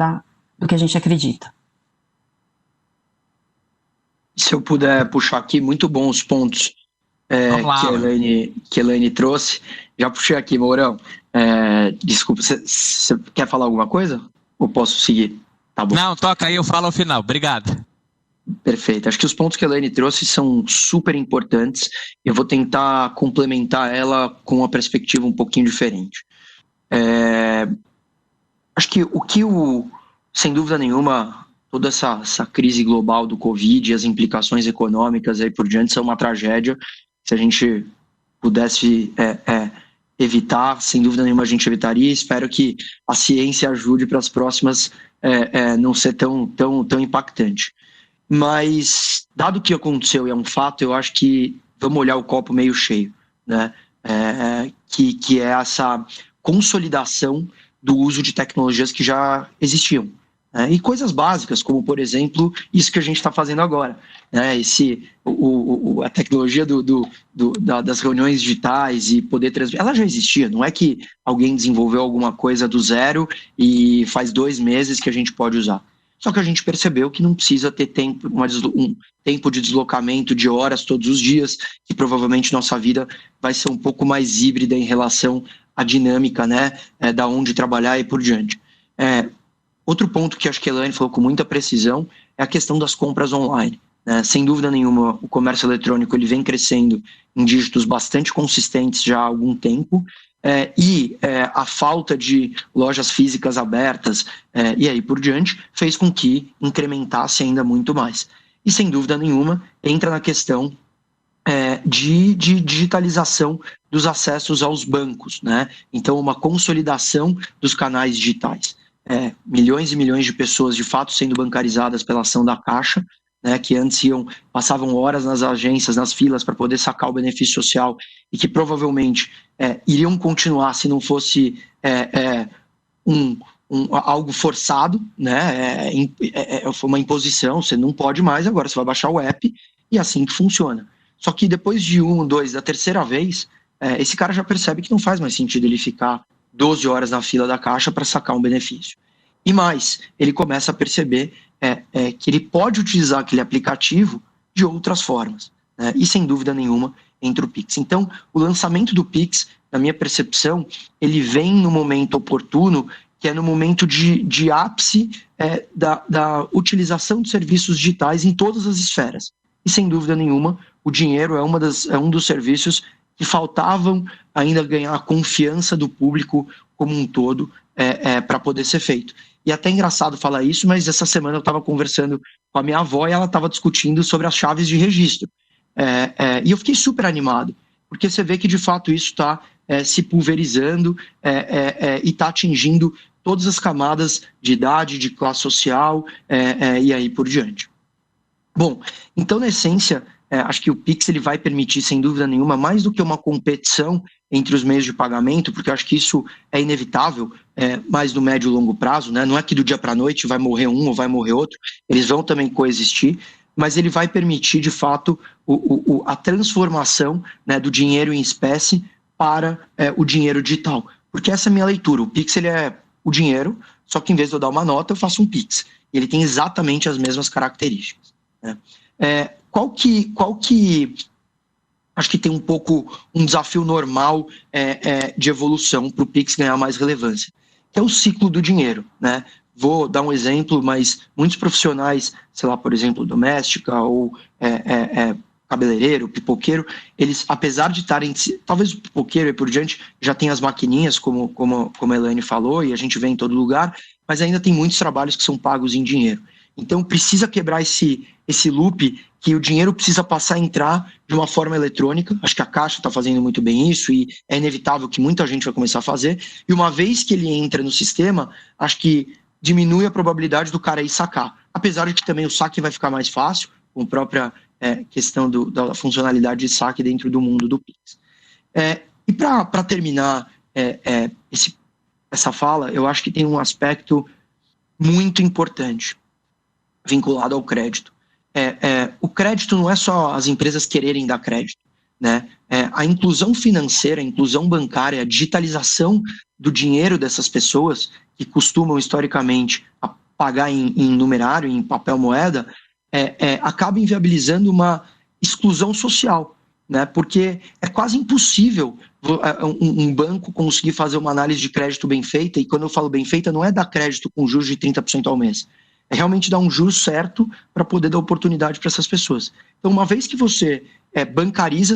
do que a gente acredita. Se eu puder puxar aqui, muito bons pontos que a Elaine trouxe. Já puxei aqui, Mourão. Desculpa, você quer falar alguma coisa? Ou posso seguir? Tá bom. Não, toca aí, eu falo ao final. Obrigado. Perfeito. Acho que os pontos que a Elaine trouxe são super importantes. Eu vou tentar complementar ela com uma perspectiva um pouquinho diferente. Acho que sem dúvida nenhuma, toda essa crise global do Covid e as implicações econômicas aí por diante são uma tragédia. Se a gente pudesse evitar, sem dúvida nenhuma a gente evitaria. Espero que a ciência ajude para as próximas não ser tão impactante. Mas, dado o que aconteceu e é um fato, eu acho que vamos olhar o copo meio cheio, né? Que é essa consolidação do uso de tecnologias que já existiam. E coisas básicas, como, por exemplo, isso que a gente está fazendo agora. A tecnologia das reuniões digitais e poder transmitir, ela já existia. Não é que alguém desenvolveu alguma coisa do zero e faz 2 meses que a gente pode usar. Só que a gente percebeu que não precisa ter um tempo de deslocamento de horas todos os dias, que provavelmente nossa vida vai ser um pouco mais híbrida em relação à dinâmica, né, da onde trabalhar e por diante. Outro ponto que acho que a Elaine falou com muita precisão é a questão das compras online. Né? Sem dúvida nenhuma, o comércio eletrônico ele vem crescendo em dígitos bastante consistentes já há algum tempo, a falta de lojas físicas abertas e aí por diante fez com que incrementasse ainda muito mais. E sem dúvida nenhuma entra na questão de digitalização dos acessos aos bancos, né? Então uma consolidação dos canais digitais. Milhões e milhões de pessoas de fato sendo bancarizadas pela ação da Caixa, né, que antes passavam horas nas agências, nas filas para poder sacar o benefício social e que provavelmente iriam continuar se não fosse algo forçado, né, foi uma imposição, você não pode mais, agora você vai baixar o app e é assim que funciona. Só que depois de 1, 2, da terceira vez, esse cara já percebe que não faz mais sentido ele ficar 12 horas na fila da Caixa para sacar um benefício. E mais, ele começa a perceber que ele pode utilizar aquele aplicativo de outras formas, né? E sem dúvida nenhuma entra o Pix. Então, o lançamento do Pix, na minha percepção, ele vem no momento oportuno, que é no momento de ápice da utilização de serviços digitais em todas as esferas. E sem dúvida nenhuma, o dinheiro é um dos serviços que faltavam ainda ganhar a confiança do público como um todo para poder ser feito. E até engraçado falar isso, mas essa semana eu estava conversando com a minha avó e ela estava discutindo sobre as chaves de registro. E eu fiquei super animado, porque você vê que de fato isso está se pulverizando e está atingindo todas as camadas de idade, de classe social e aí por diante. Bom, então na essência, acho que o Pix ele vai permitir, sem dúvida nenhuma, mais do que uma competição entre os meios de pagamento, porque eu acho que isso é inevitável, mais no médio e longo prazo, né? Não é que do dia para a noite vai morrer um ou vai morrer outro, eles vão também coexistir, mas ele vai permitir, de fato, a transformação, né, do dinheiro em espécie para o dinheiro digital. Porque essa é a minha leitura. O Pix ele é o dinheiro, só que em vez de eu dar uma nota, eu faço um Pix. E ele tem exatamente as mesmas características, né? Qual que acho que tem um pouco um desafio normal de evolução para o Pix ganhar mais relevância, que é o ciclo do dinheiro, né? Vou dar um exemplo, mas muitos profissionais, sei lá, por exemplo, doméstica ou cabeleireiro, pipoqueiro, eles, apesar de estarem, talvez o pipoqueiro e por diante, já tem as maquininhas, como a Elaine falou, e a gente vê em todo lugar, mas ainda tem muitos trabalhos que são pagos em dinheiro. Então precisa quebrar esse loop que o dinheiro precisa passar a entrar de uma forma eletrônica. Acho que a Caixa está fazendo muito bem isso e é inevitável que muita gente vai começar a fazer. E uma vez que ele entra no sistema, acho que diminui a probabilidade do cara ir sacar. Apesar de que também o saque vai ficar mais fácil, com a própria questão da funcionalidade de saque dentro do mundo do Pix. E para terminar essa fala, eu acho que tem um aspecto muito importante vinculado ao crédito. O crédito não é só as empresas quererem dar crédito, né? A inclusão financeira, a inclusão bancária, a digitalização do dinheiro dessas pessoas que costumam historicamente pagar em numerário, em papel moeda, acaba inviabilizando uma exclusão social, né? Porque é quase impossível um banco conseguir fazer uma análise de crédito bem feita, e quando eu falo bem feita, não é dar crédito com juros de 30% ao mês, é realmente dar um juro certo para poder dar oportunidade para essas pessoas. Então, uma vez que você bancariza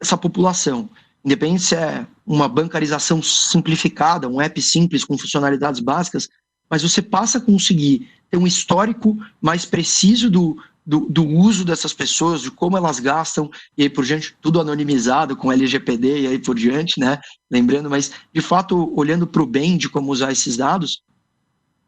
essa população, independente se é uma bancarização simplificada, um app simples com funcionalidades básicas, mas você passa a conseguir ter um histórico mais preciso do uso dessas pessoas, de como elas gastam, e aí por diante, tudo anonimizado com LGPD e aí por diante, né? Lembrando, mas de fato, olhando para o bem de como usar esses dados,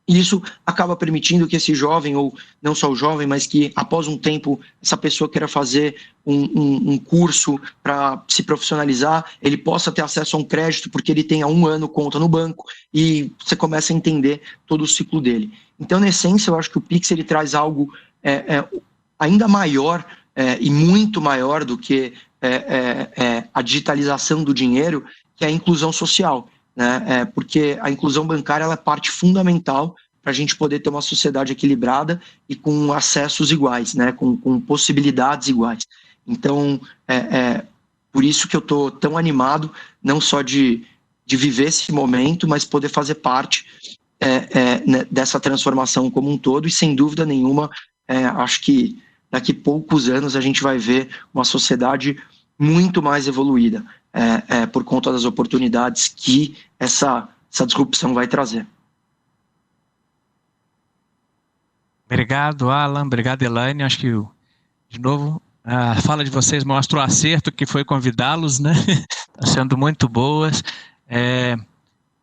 e isso acaba permitindo que esse jovem, ou não só o jovem, mas que após um tempo essa pessoa queira fazer um curso para se profissionalizar, ele possa ter acesso a um crédito porque ele tem há 1 ano conta no banco, e você começa a entender todo o ciclo dele. Então, na essência, eu acho que o Pix ele traz algo ainda maior e muito maior do que a digitalização do dinheiro, que é a inclusão social, né? Porque a inclusão bancária ela é parte fundamental para a gente poder ter uma sociedade equilibrada e com acessos iguais, né? Com possibilidades iguais. Então, por isso que eu estou tão animado, não só de viver esse momento, mas poder fazer parte dessa transformação como um todo, e sem dúvida nenhuma, acho que daqui a poucos anos a gente vai ver uma sociedade muito mais evoluída, por conta das oportunidades que essa disrupção vai trazer. Obrigado, Alan. Obrigado, Elaine. Acho que, de novo, a fala de vocês mostra o acerto que foi convidá-los, né? Está sendo muito boas.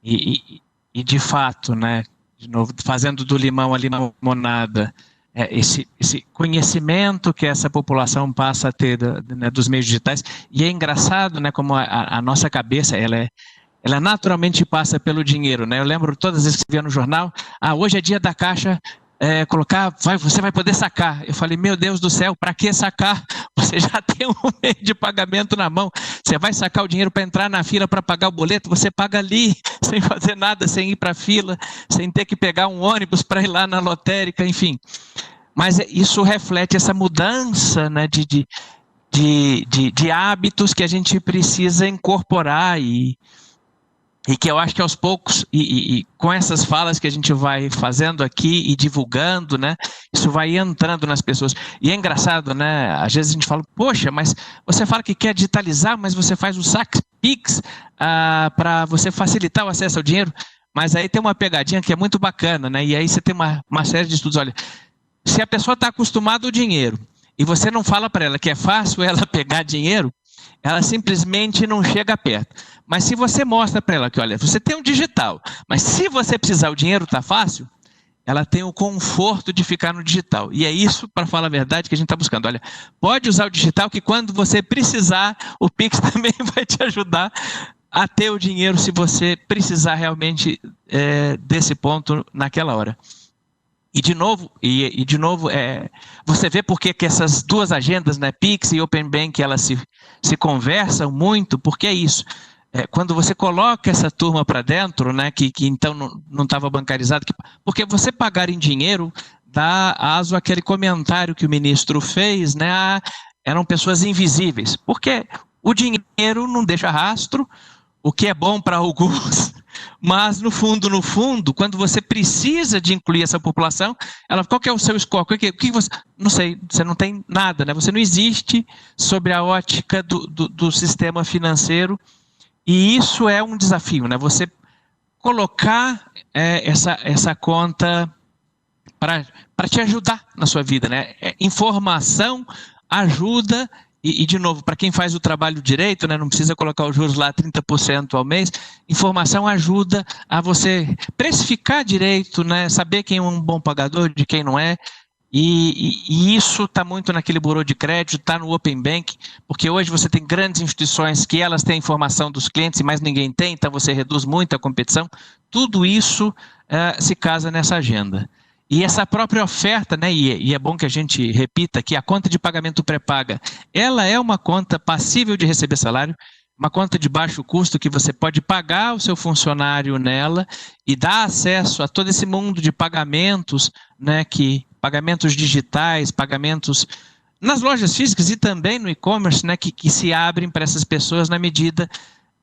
E de fato, né? De novo, fazendo do limão a limonada, esse conhecimento que essa população passa a ter né, dos meios digitais. E é engraçado, né, como a nossa cabeça ela naturalmente passa pelo dinheiro, né? Eu lembro todas as vezes que você via no jornal, hoje é dia da Caixa você vai poder sacar. Eu falei, meu Deus do céu, para que sacar? Você já tem um meio de pagamento na mão. Você vai sacar o dinheiro para entrar na fila para pagar o boleto, você paga ali, sem fazer nada, sem ir para a fila, sem ter que pegar um ônibus para ir lá na lotérica, enfim. Mas isso reflete essa mudança, né, de hábitos que a gente precisa incorporar, e E que eu acho que aos poucos, e com essas falas que a gente vai fazendo aqui e divulgando, né, isso vai entrando nas pessoas. E é engraçado, né, às vezes a gente fala, poxa, mas você fala que quer digitalizar, mas você faz o saque Pix para você facilitar o acesso ao dinheiro, mas aí tem uma pegadinha que é muito bacana, né, e aí você tem uma série de estudos, olha, se a pessoa está acostumada ao dinheiro e você não fala para ela que é fácil ela pegar dinheiro, ela simplesmente não chega perto. Mas se você mostra para ela que, olha, você tem um digital, mas se você precisar o dinheiro está fácil, ela tem o conforto de ficar no digital. E é isso, para falar a verdade, que a gente está buscando. Olha, pode usar o digital que quando você precisar, o Pix também vai te ajudar a ter o dinheiro se você precisar realmente desse ponto naquela hora. E de novo, você vê por que essas duas agendas, né, Pix e Open Bank, elas se conversam muito, porque é isso. Quando você coloca essa turma para dentro, né, que então não estava bancarizado, porque você pagar em dinheiro dá aso àquele comentário que o ministro fez, né, eram pessoas invisíveis, porque o dinheiro não deixa rastro, o que é bom para alguns, mas no fundo, quando você precisa de incluir essa população, qual que é o seu score? O que você, não sei, você não tem nada, né? Você não existe sobre a ótica do sistema financeiro, e isso é um desafio, né? Você colocar essa conta para te ajudar na sua vida, né? Informação ajuda. E de novo, para quem faz o trabalho direito, né, não precisa colocar os juros lá 30% ao mês, informação ajuda a você precificar direito, né, saber quem é um bom pagador, de quem não é, e isso está muito naquele burô de crédito, está no Open Bank, porque hoje você tem grandes instituições que elas têm a informação dos clientes e mais ninguém tem, então você reduz muito a competição, tudo isso se casa nessa agenda. E essa própria oferta, né, e é bom que a gente repita que a conta de pagamento pré-paga, ela é uma conta passível de receber salário, uma conta de baixo custo que você pode pagar o seu funcionário nela e dar acesso a todo esse mundo de pagamentos, né, pagamentos digitais, pagamentos nas lojas físicas e também no e-commerce, né, que se abrem para essas pessoas na medida...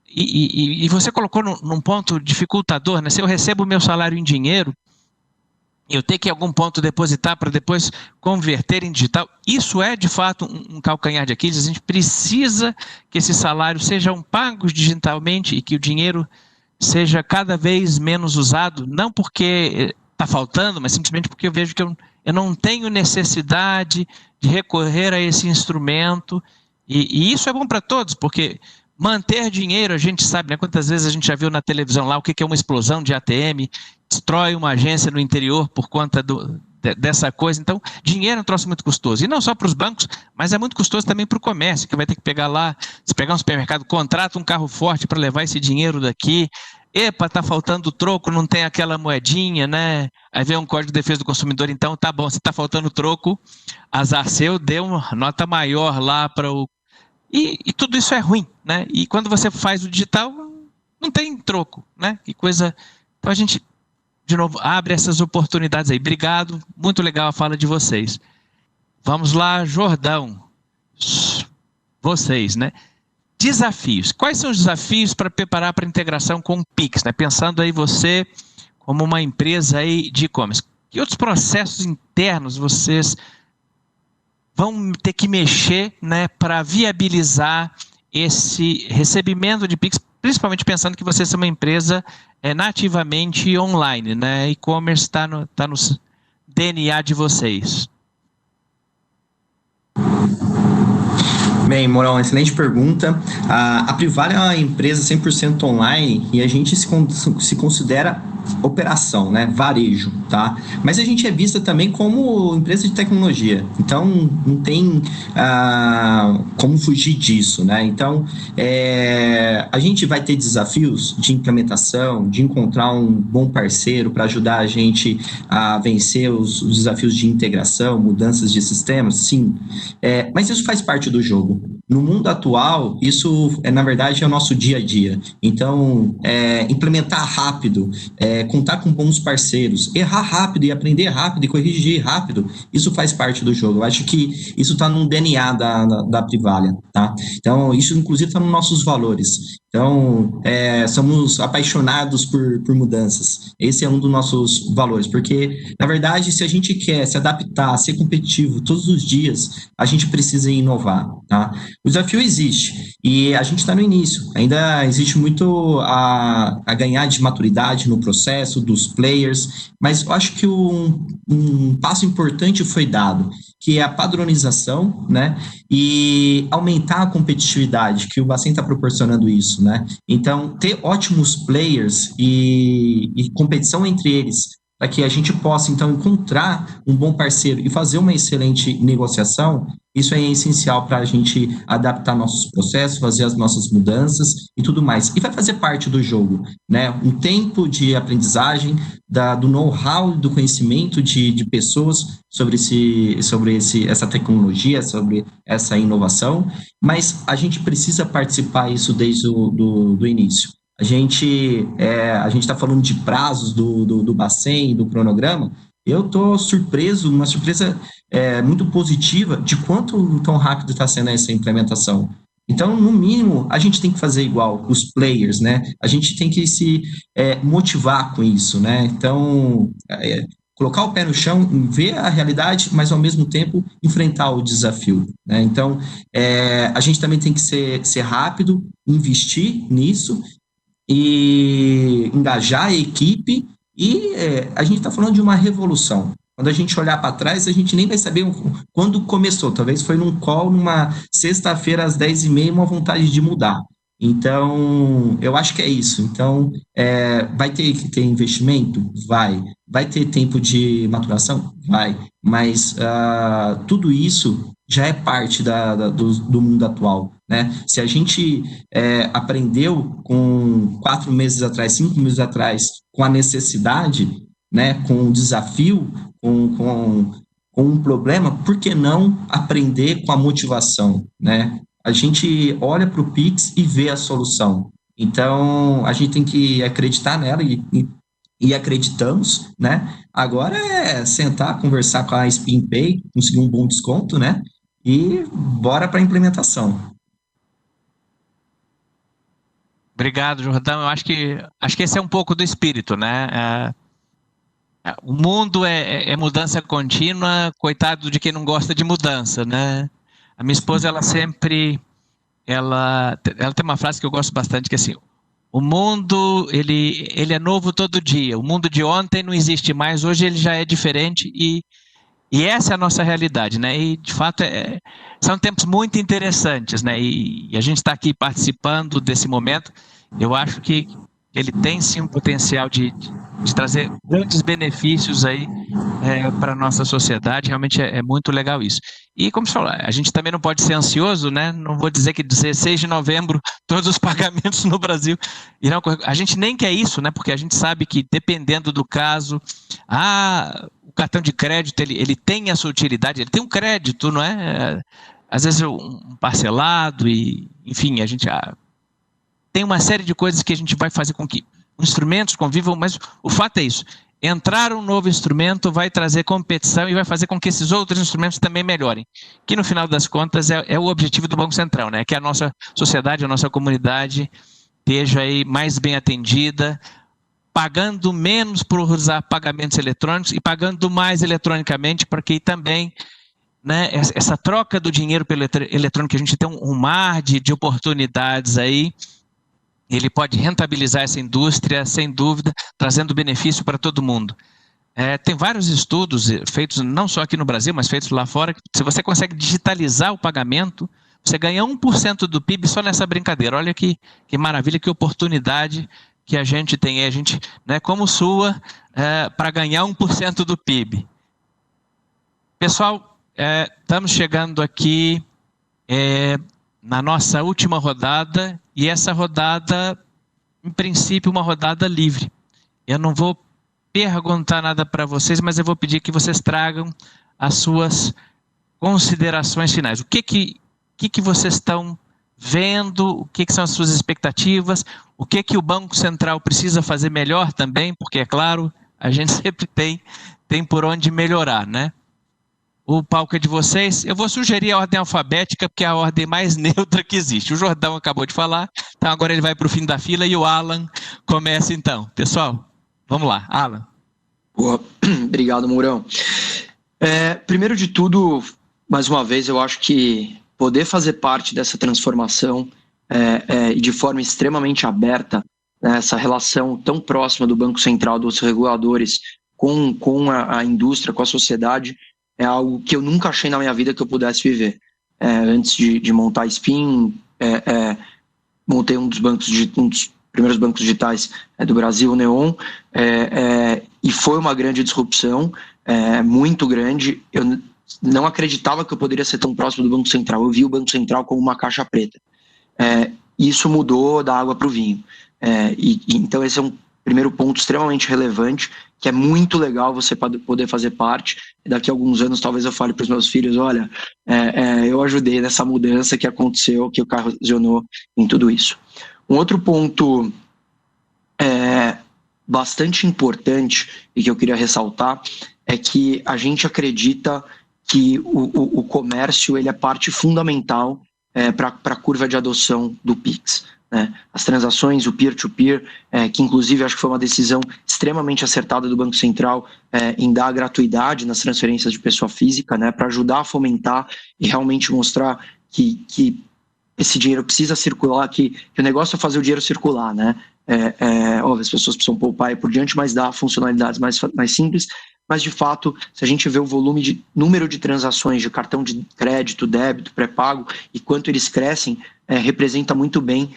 E você colocou num ponto dificultador, né, se eu recebo o meu salário em dinheiro, eu tenho que em algum ponto depositar para depois converter em digital. Isso é, de fato, um calcanhar de Aquiles. A gente precisa que esses salários sejam pagos digitalmente e que o dinheiro seja cada vez menos usado, não porque está faltando, mas simplesmente porque eu vejo que eu não tenho necessidade de recorrer a esse instrumento. E isso é bom para todos, porque... manter dinheiro, a gente sabe, né? Quantas vezes a gente já viu na televisão lá o que é uma explosão de ATM, destrói uma agência no interior por conta dessa coisa. Então, dinheiro é um troço muito custoso. E não só para os bancos, mas é muito custoso também para o comércio, que vai ter que pegar lá, se pegar um supermercado, contrata um carro forte para levar esse dinheiro daqui. Epa, está faltando troco, não tem aquela moedinha, né? Aí vem um Código de Defesa do Consumidor, então tá bom, se está faltando troco, azar seu, dê uma nota maior lá para o... E tudo isso é ruim, né? E quando você faz o digital, não tem troco, né? Que coisa... Então a gente, de novo, abre essas oportunidades aí. Obrigado, muito legal a fala de vocês. Vamos lá, Jordão. Vocês, né? Desafios. Quais são os desafios para preparar para a integração com o Pix, né? Pensando aí você como uma empresa aí de e-commerce. Que outros processos internos vocês... vão ter que mexer, né, para viabilizar esse recebimento de Pix, principalmente pensando que vocês são uma empresa nativamente online, né? E-commerce está no DNA de vocês. Bem, Moral, excelente pergunta. A Privale é uma empresa 100% online e a gente se considera operação, né? Varejo, tá? Mas a gente é vista também como empresa de tecnologia, então não tem como fugir disso, né? Então, a gente vai ter desafios de implementação, de encontrar um bom parceiro para ajudar a gente a vencer os desafios de integração, mudanças de sistemas, sim. Mas isso faz parte do jogo. No mundo atual, isso, na verdade, é o nosso dia a dia. Então, implementar rápido, contar com bons parceiros, errar rápido e aprender rápido e corrigir rápido, isso faz parte do jogo. Eu acho que isso está no DNA da Privalia, tá? Então, isso, inclusive, está nos nossos valores. Então, somos apaixonados por mudanças. Esse é um dos nossos valores, porque, na verdade, se a gente quer se adaptar, ser competitivo todos os dias, a gente precisa inovar, tá? O desafio existe e a gente está no início. Ainda existe muito a ganhar de maturidade no processo dos players, mas eu acho que um passo importante foi dado, que é a padronização, né? E aumentar a competitividade, que o Bacen está proporcionando isso, né? Então, ter ótimos players e competição entre eles, para que a gente possa, então, encontrar um bom parceiro e fazer uma excelente negociação, isso é essencial para a gente adaptar nossos processos, fazer as nossas mudanças e tudo mais. E vai fazer parte do jogo, né? Um tempo de aprendizagem, do know-how, do conhecimento de pessoas sobre essa tecnologia, sobre essa inovação, mas a gente precisa participar isso desde do início. A gente está falando de prazos do Bacen, do cronograma. Eu estou surpreso, uma surpresa muito positiva de quanto tão rápido está sendo essa implementação. Então, no mínimo, a gente tem que fazer igual os players, né? A gente tem que se motivar com isso, né? Então, colocar o pé no chão, ver a realidade, mas ao mesmo tempo enfrentar o desafio, né? Então, a gente também tem que ser rápido, investir nisso e engajar a equipe, e a gente está falando de uma revolução. Quando a gente olhar para trás, a gente nem vai saber quando começou. Talvez foi num call, numa sexta-feira às 10h30, uma vontade de mudar. Então, eu acho que é isso. Então, vai ter que ter investimento? Vai. Vai ter tempo de maturação? Vai. Mas tudo isso já é parte do mundo atual, né? Se a gente aprendeu com 4 meses atrás, 5 meses atrás, com a necessidade, né, com o desafio, com um problema, por que não aprender com a motivação, né? A gente olha para o Pix e vê a solução. Então, a gente tem que acreditar nela e acreditamos, né? Agora é sentar, conversar com a SpinPay, conseguir um bom desconto, né? E bora para a implementação. Obrigado, Jordão. Eu acho que esse é um pouco do espírito, né? O mundo é mudança contínua, coitado de quem não gosta de mudança, né? A minha esposa, ela tem uma frase que eu gosto bastante, que é assim: o mundo, ele é novo todo dia. O mundo de ontem não existe mais, hoje ele já é diferente e essa é a nossa realidade, né? E, de fato, são tempos muito interessantes, né? E a gente está aqui participando desse momento. Eu acho que ele tem, sim, um potencial de trazer grandes benefícios aí para a nossa sociedade. Realmente é muito legal isso. E, como você falou, a gente também não pode ser ansioso, né? Não vou dizer que 16 de novembro todos os pagamentos no Brasil irão correr. A gente nem quer isso, né? Porque a gente sabe que, dependendo do caso, o cartão de crédito, ele tem a sua utilidade, ele tem um crédito, não é? Às vezes um parcelado e, enfim, a gente tem uma série de coisas que a gente vai fazer com que instrumentos convivam, mas o fato é isso: entrar um novo instrumento vai trazer competição e vai fazer com que esses outros instrumentos também melhorem, que no final das contas é o objetivo do Banco Central, né? Que a nossa sociedade, a nossa comunidade esteja aí mais bem atendida, pagando menos por usar pagamentos eletrônicos e pagando mais eletronicamente, para que também, né, essa troca do dinheiro pelo eletrônico, a gente tem um mar de oportunidades aí. Ele pode rentabilizar essa indústria, sem dúvida, trazendo benefício para todo mundo. Tem vários estudos feitos não só aqui no Brasil, mas feitos lá fora, que se você consegue digitalizar o pagamento, você ganha 1% do PIB só nessa brincadeira. Olha que maravilha, que oportunidade que a gente tem. A gente, né, como sua, para ganhar 1% do PIB. Pessoal, estamos chegando aqui na nossa última rodada, e essa rodada, em princípio, uma rodada livre. Eu não vou perguntar nada para vocês, mas eu vou pedir que vocês tragam as suas considerações finais. O que vocês estão vendo, o que são as suas expectativas, o que o Banco Central precisa fazer melhor também, porque, é claro, a gente sempre tem por onde melhorar, né? O palco é de vocês. Eu vou sugerir a ordem alfabética, porque é a ordem mais neutra que existe. O Jordão acabou de falar, então agora ele vai para o fim da fila e o Alan começa então. Pessoal, vamos lá. Alan. Boa. Obrigado, Mourão. Primeiro de tudo, mais uma vez, eu acho que poder fazer parte dessa transformação e de forma extremamente aberta, né, essa relação tão próxima do Banco Central, dos reguladores, com a indústria, com a sociedade, é algo que eu nunca achei na minha vida que eu pudesse viver. Antes de montar a SPIN, montei um dos primeiros bancos digitais do Brasil, o Neon, e foi uma grande disrupção, muito grande. Eu não acreditava que eu poderia ser tão próximo do Banco Central. Eu vi o Banco Central como uma caixa preta. Isso mudou da água para o vinho. Então esse é um primeiro ponto extremamente relevante, que é muito legal você poder fazer parte. Daqui a alguns anos talvez eu fale para os meus filhos, olha, eu ajudei nessa mudança que aconteceu, que ocasionou em tudo isso. Um outro ponto bastante importante e que eu queria ressaltar é que a gente acredita que o comércio ele é parte fundamental para a curva de adoção do Pix. Né? As transações, o peer-to-peer, que inclusive acho que foi uma decisão extremamente acertada do Banco Central em dar gratuidade nas transferências de pessoa física, né, para ajudar a fomentar e realmente mostrar que esse dinheiro precisa circular, que o negócio é fazer o dinheiro circular, né? Óbvio, as pessoas precisam poupar e por diante, mas dá funcionalidades mais simples. Mas, de fato, se a gente vê o número de transações de cartão de crédito, débito, pré-pago e quanto eles crescem, representa muito bem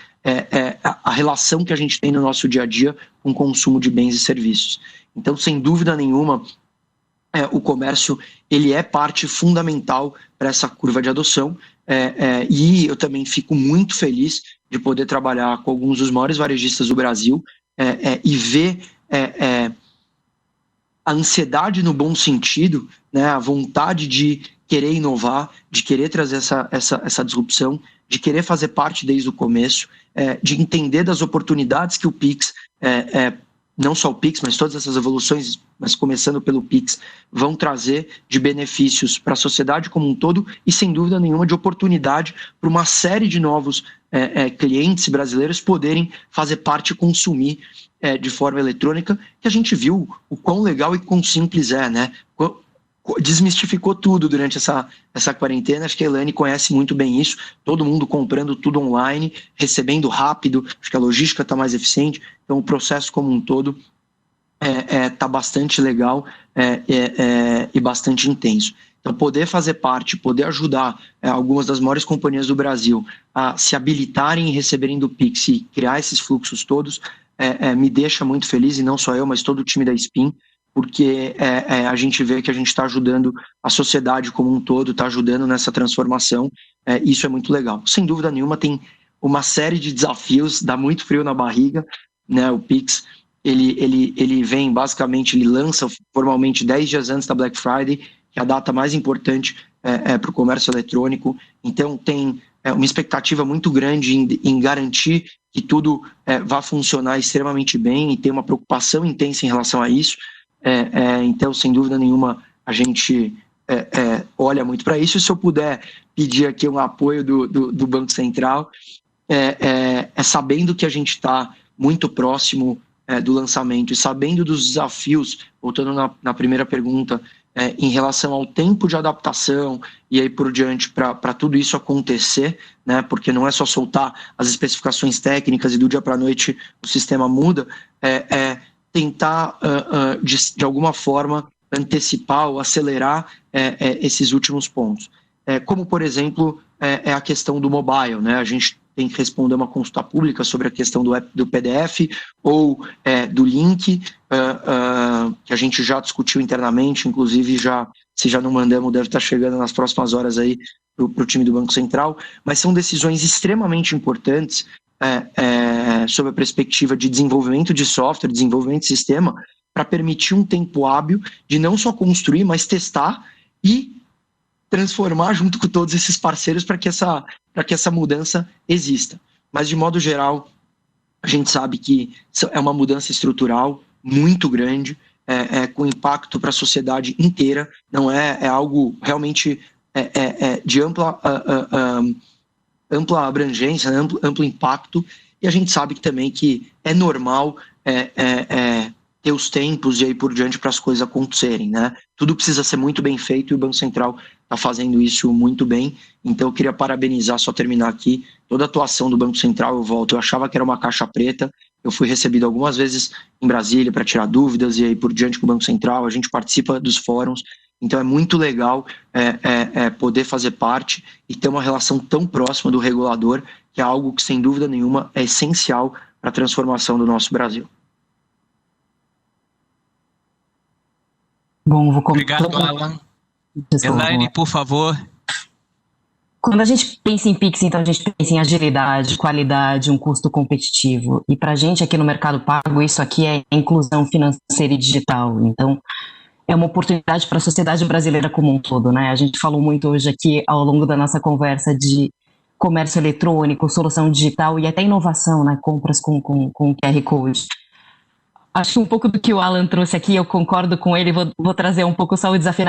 a relação que a gente tem no nosso dia a dia com o consumo de bens e serviços. Então, sem dúvida nenhuma, o comércio ele é parte fundamental para essa curva de adoção, e eu também fico muito feliz de poder trabalhar com alguns dos maiores varejistas do Brasil e ver a ansiedade no bom sentido, né, a vontade de querer inovar, de querer trazer essa disrupção, de querer fazer parte desde o começo, de entender das oportunidades que o Pix, não só o Pix, mas todas essas evoluções, mas começando pelo Pix, vão trazer de benefícios para a sociedade como um todo e, sem dúvida nenhuma, de oportunidade para uma série de novos clientes brasileiros poderem fazer parte e consumir de forma eletrônica, que a gente viu o quão legal e quão simples né? Desmistificou tudo durante essa quarentena. Acho que a Elaine conhece muito bem isso, todo mundo comprando tudo online, recebendo rápido, acho que a logística está mais eficiente, então o processo como um todo está bastante legal e bastante intenso. Então poder fazer parte, poder ajudar algumas das maiores companhias do Brasil a se habilitarem e receberem do Pix e criar esses fluxos todos, me deixa muito feliz, e não só eu, mas todo o time da SPIN, porque a gente vê que a gente está ajudando a sociedade como um todo, está ajudando nessa transformação, isso é muito legal. Sem dúvida nenhuma, tem uma série de desafios, dá muito frio na barriga, né? O Pix, ele vem, basicamente, ele lança formalmente 10 dias antes da Black Friday, que é a data mais importante para o comércio eletrônico, então tem uma expectativa muito grande em garantir que tudo vá funcionar extremamente bem, e tem uma preocupação intensa em relação a isso. Então, sem dúvida nenhuma, a gente olha muito para isso. E se eu puder pedir aqui um apoio do Banco Central, sabendo que a gente está muito próximo do lançamento e sabendo dos desafios, voltando na primeira pergunta, em relação ao tempo de adaptação e aí por diante para tudo isso acontecer, né, porque não é só soltar as especificações técnicas e do dia para a noite o sistema muda, tentar, de alguma forma, antecipar ou acelerar esses últimos pontos. Como, por exemplo, a questão do mobile, né? A gente tem que responder uma consulta pública sobre a questão do PDF ou do link, que a gente já discutiu internamente, inclusive se já não mandamos, deve estar chegando nas próximas horas aí para o time do Banco Central, mas são decisões extremamente importantes sob a perspectiva de desenvolvimento de software, desenvolvimento de sistema, para permitir um tempo hábil de não só construir, mas testar e transformar junto com todos esses parceiros para que essa mudança exista. Mas, de modo geral, a gente sabe que é uma mudança estrutural muito grande, com impacto para a sociedade inteira, não é algo realmente de ampla abrangência, amplo impacto, e a gente sabe também que é normal ter os tempos e aí por diante para as coisas acontecerem, né? Tudo precisa ser muito bem feito e o Banco Central está fazendo isso muito bem. Então eu queria parabenizar, só terminar aqui, toda a atuação do Banco Central. Eu achava que era uma caixa preta, eu fui recebido algumas vezes em Brasília para tirar dúvidas e aí por diante com o Banco Central, a gente participa dos fóruns, então é muito legal poder fazer parte e ter uma relação tão próxima do regulador, que é algo que sem dúvida nenhuma é essencial para a transformação do nosso Brasil. Bom, Obrigado, Alan. Elaine, por favor. Quando a gente pensa em Pix, então a gente pensa em agilidade, qualidade, um custo competitivo. E para a gente aqui no Mercado Pago, isso aqui é inclusão financeira e digital. Então, é uma oportunidade para a sociedade brasileira como um todo, né? A gente falou muito hoje aqui, ao longo da nossa conversa, de comércio eletrônico, solução digital e até inovação, né? Compras com QR Code. Acho que um pouco do que o Alan trouxe aqui, eu concordo com ele, vou trazer um pouco só o desafio.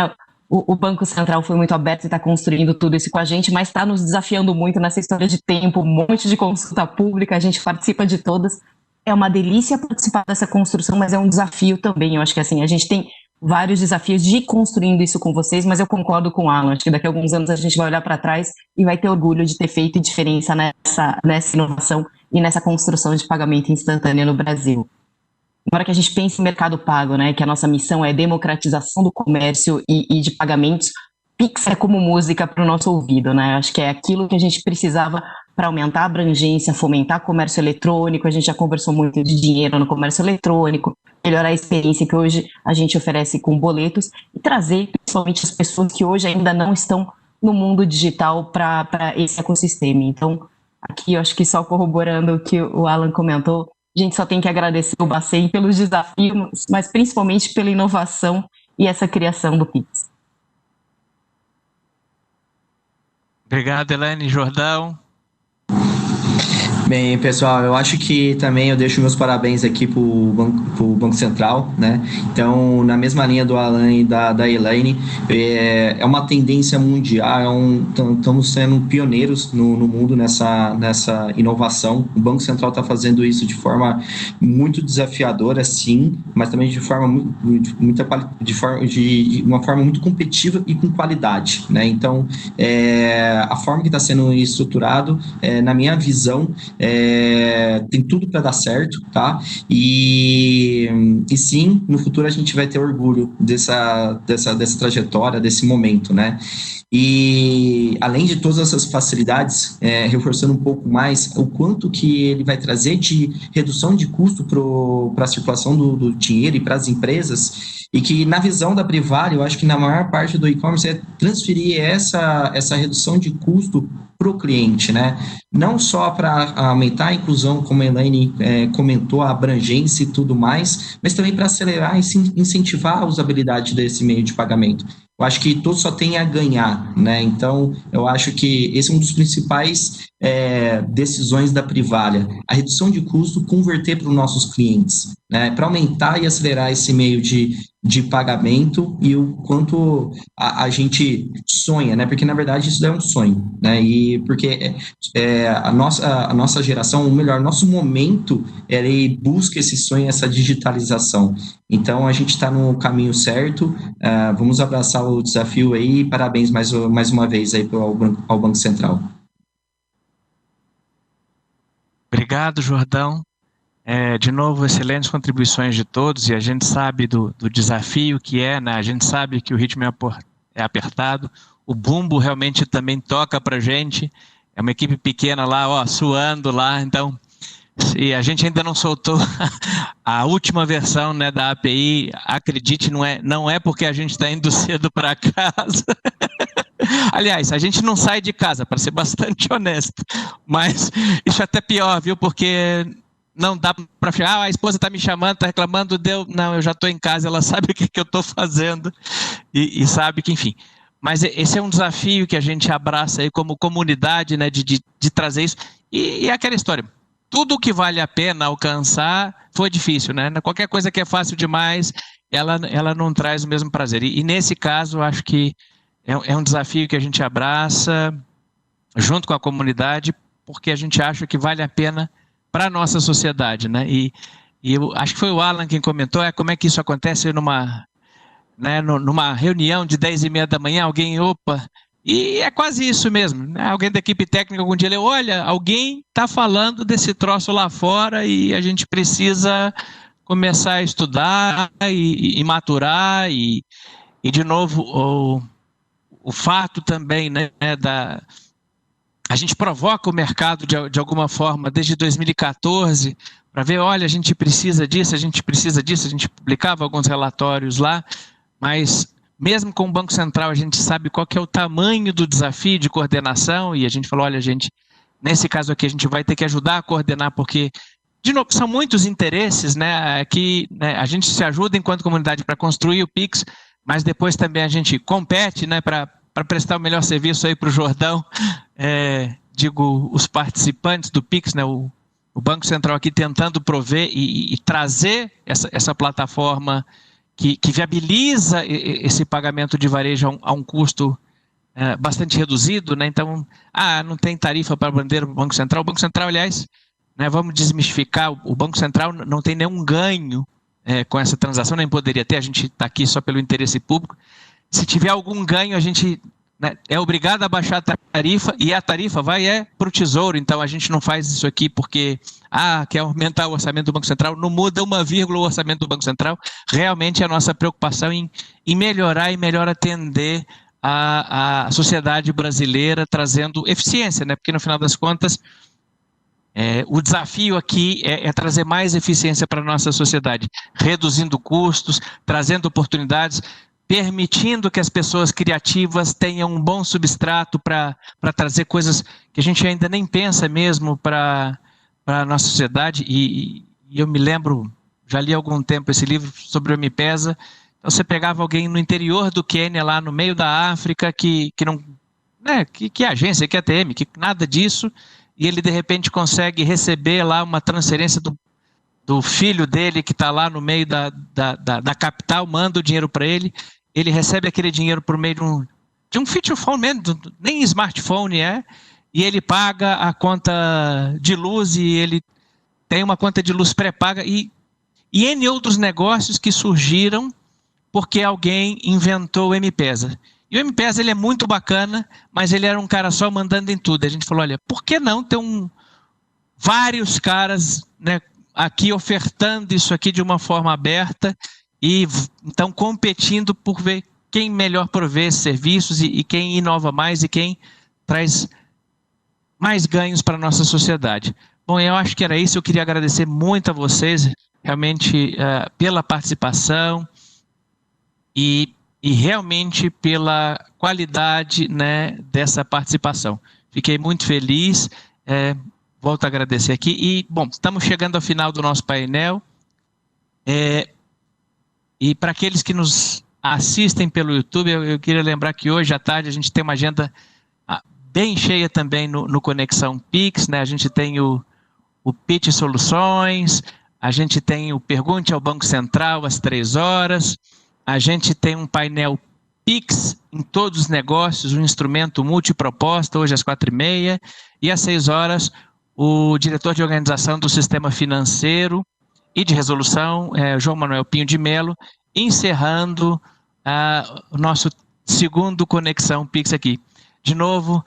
O Banco Central foi muito aberto e está construindo tudo isso com a gente, mas está nos desafiando muito nessa história de tempo, um monte de consulta pública, a gente participa de todas. É uma delícia participar dessa construção, mas é um desafio também. Eu acho que assim, a gente tem vários desafios de ir construindo isso com vocês, mas eu concordo com o Alan, acho que daqui a alguns anos a gente vai olhar para trás e vai ter orgulho de ter feito diferença nessa inovação e nessa construção de pagamento instantâneo no Brasil. Agora que a gente pensa em mercado pago, né, que a nossa missão é democratização do comércio e de pagamentos, Pix é como música para o nosso ouvido, né? Acho que é aquilo que a gente precisava para aumentar a abrangência, fomentar comércio eletrônico. A gente já conversou muito de dinheiro no comércio eletrônico, melhorar a experiência que hoje a gente oferece com boletos e trazer principalmente as pessoas que hoje ainda não estão no mundo digital para esse ecossistema. Então, aqui eu acho que só corroborando o que o Alan comentou, a gente só tem que agradecer o Bacen pelos desafios, mas principalmente pela inovação e essa criação do Pix. Obrigado, Elaine. Jordão. Bem, pessoal, eu acho que também eu deixo meus parabéns aqui para o Banco Central, né? Então, na mesma linha do Alan e da Elaine, é uma tendência mundial, estamos sendo pioneiros no mundo nessa inovação. O Banco Central está fazendo isso de forma muito desafiadora, sim, mas também de uma forma muito competitiva e com qualidade, né? Então, a forma que está sendo estruturado, na minha visão, tem tudo para dar certo, tá? E sim, no futuro a gente vai ter orgulho dessa trajetória, desse momento, né? E além de todas essas facilidades, reforçando um pouco mais o quanto que ele vai trazer de redução de custo para a circulação do dinheiro e para as empresas, e que na visão da Privale, eu acho que na maior parte do e-commerce é transferir essa redução de custo para o cliente, né? Não só para aumentar a inclusão, como a Elaine comentou, a abrangência e tudo mais, mas também para acelerar e incentivar a usabilidade desse meio de pagamento. Eu acho que todos só tem a ganhar, né? Então, eu acho que esse é um dos principais decisões da Privalha, a redução de custo, converter para os nossos clientes, né? Para aumentar e acelerar esse meio de pagamento e o quanto a gente sonha, né? Porque, na verdade, isso é um sonho, né? E porque a nossa geração, ou melhor, nosso momento, ele busca esse sonho, essa digitalização. Então, a gente está no caminho certo, vamos abraçar o desafio aí e parabéns mais uma vez aí ao Banco Central. Obrigado, Jordão. De novo, excelentes contribuições de todos, e a gente sabe do desafio que né? A gente sabe que o ritmo é apertado, o bumbo realmente também toca para a gente, é uma equipe pequena lá, suando lá, então, e a gente ainda não soltou a última versão, né, da API, acredite, não é porque a gente está indo cedo para casa. Aliás, a gente não sai de casa, para ser bastante honesto, mas isso é até pior, viu, porque não dá para falar, a esposa está me chamando, está reclamando, não, eu já estou em casa, ela sabe o que eu estou fazendo e sabe que, enfim. Mas esse é um desafio que a gente abraça aí como comunidade, né, de trazer isso. E é aquela história, tudo que vale a pena alcançar foi difícil, né? Qualquer coisa que é fácil demais ela não traz o mesmo prazer. E nesse caso, eu acho que é um desafio que a gente abraça junto com a comunidade, porque a gente acha que vale a pena para a nossa sociedade, né? E eu acho que foi o Alan quem comentou, como é que isso acontece numa reunião de 10h30 da manhã, alguém, e é quase isso mesmo, né? Alguém da equipe técnica algum dia leu, olha, alguém está falando desse troço lá fora e a gente precisa começar a estudar e maturar, e de novo, o fato também, né, a gente provoca o mercado de alguma forma desde 2014 para ver, olha, a gente precisa disso, a gente publicava alguns relatórios lá, mas mesmo com o Banco Central a gente sabe qual que é o tamanho do desafio de coordenação, e a gente falou, olha, gente, nesse caso aqui a gente vai ter que ajudar a coordenar, porque, de novo, são muitos interesses, né, que, né, a gente se ajuda enquanto comunidade para construir o Pix, mas depois também a gente compete, né, para prestar o melhor serviço aí para o Jordão, digo, os participantes do Pix, né, o Banco Central aqui tentando prover e trazer essa plataforma que viabiliza esse pagamento de varejo a um custo bastante reduzido, né? Então, não tem tarifa para bandeira para o Banco Central. O Banco Central, aliás, né, vamos desmistificar, o Banco Central não tem nenhum ganho com essa transação, nem poderia ter, a gente está aqui só pelo interesse público. Se tiver algum ganho, a gente, né, é obrigado a baixar a tarifa, e a tarifa vai para o Tesouro. Então a gente não faz isso aqui porque quer aumentar o orçamento do Banco Central, não muda uma vírgula o orçamento do Banco Central. Realmente é a nossa preocupação em melhorar e melhor atender a sociedade brasileira, trazendo eficiência, né? Porque no final das contas o desafio aqui é trazer mais eficiência para a nossa sociedade, reduzindo custos, trazendo oportunidades, permitindo que as pessoas criativas tenham um bom substrato para trazer coisas que a gente ainda nem pensa mesmo para a nossa sociedade. E eu me lembro, já li há algum tempo esse livro sobre o M-Pesa. Então você pegava alguém no interior do Quênia, lá no meio da África, que não, né, que agência, que ATM, que nada disso, e ele de repente consegue receber lá uma transferência do filho dele que está lá no meio da capital, manda o dinheiro para ele, ele recebe aquele dinheiro por meio de um feature phone mesmo, nem smartphone e ele paga a conta de luz, e ele tem uma conta de luz pré-paga, e N outros negócios que surgiram porque alguém inventou o M-Pesa. E o M-Pesa, ele é muito bacana, mas ele era um cara só mandando em tudo. A gente falou, olha, por que não ter vários caras, né, aqui ofertando isso aqui de uma forma aberta, e então competindo por ver quem melhor provê esses serviços e quem inova mais e quem traz mais ganhos para a nossa sociedade. Bom, eu acho que era isso. Eu queria agradecer muito a vocês, realmente, pela participação e realmente pela qualidade, né, dessa participação. Fiquei muito feliz, volto a agradecer aqui. E, bom, estamos chegando ao final do nosso painel. E para aqueles que nos assistem pelo YouTube, eu queria lembrar que hoje à tarde a gente tem uma agenda bem cheia também no Conexão Pix, né? A gente tem o Pitch Soluções, a gente tem o Pergunte ao Banco Central às 15h, a gente tem um painel Pix em todos os negócios, um instrumento multiproposta, hoje às 4h30, e às 6h o diretor de organização do Sistema Financeiro e de Resolução, João Manuel Pinho de Melo, encerrando o nosso segundo Conexão Pix aqui. De novo,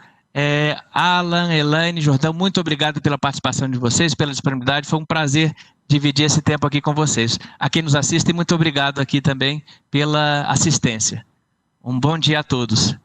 Alan, Elaine, Jordão, muito obrigado pela participação de vocês, pela disponibilidade. Foi um prazer dividir esse tempo aqui com vocês. A quem nos assiste, muito obrigado aqui também pela assistência. Um bom dia a todos.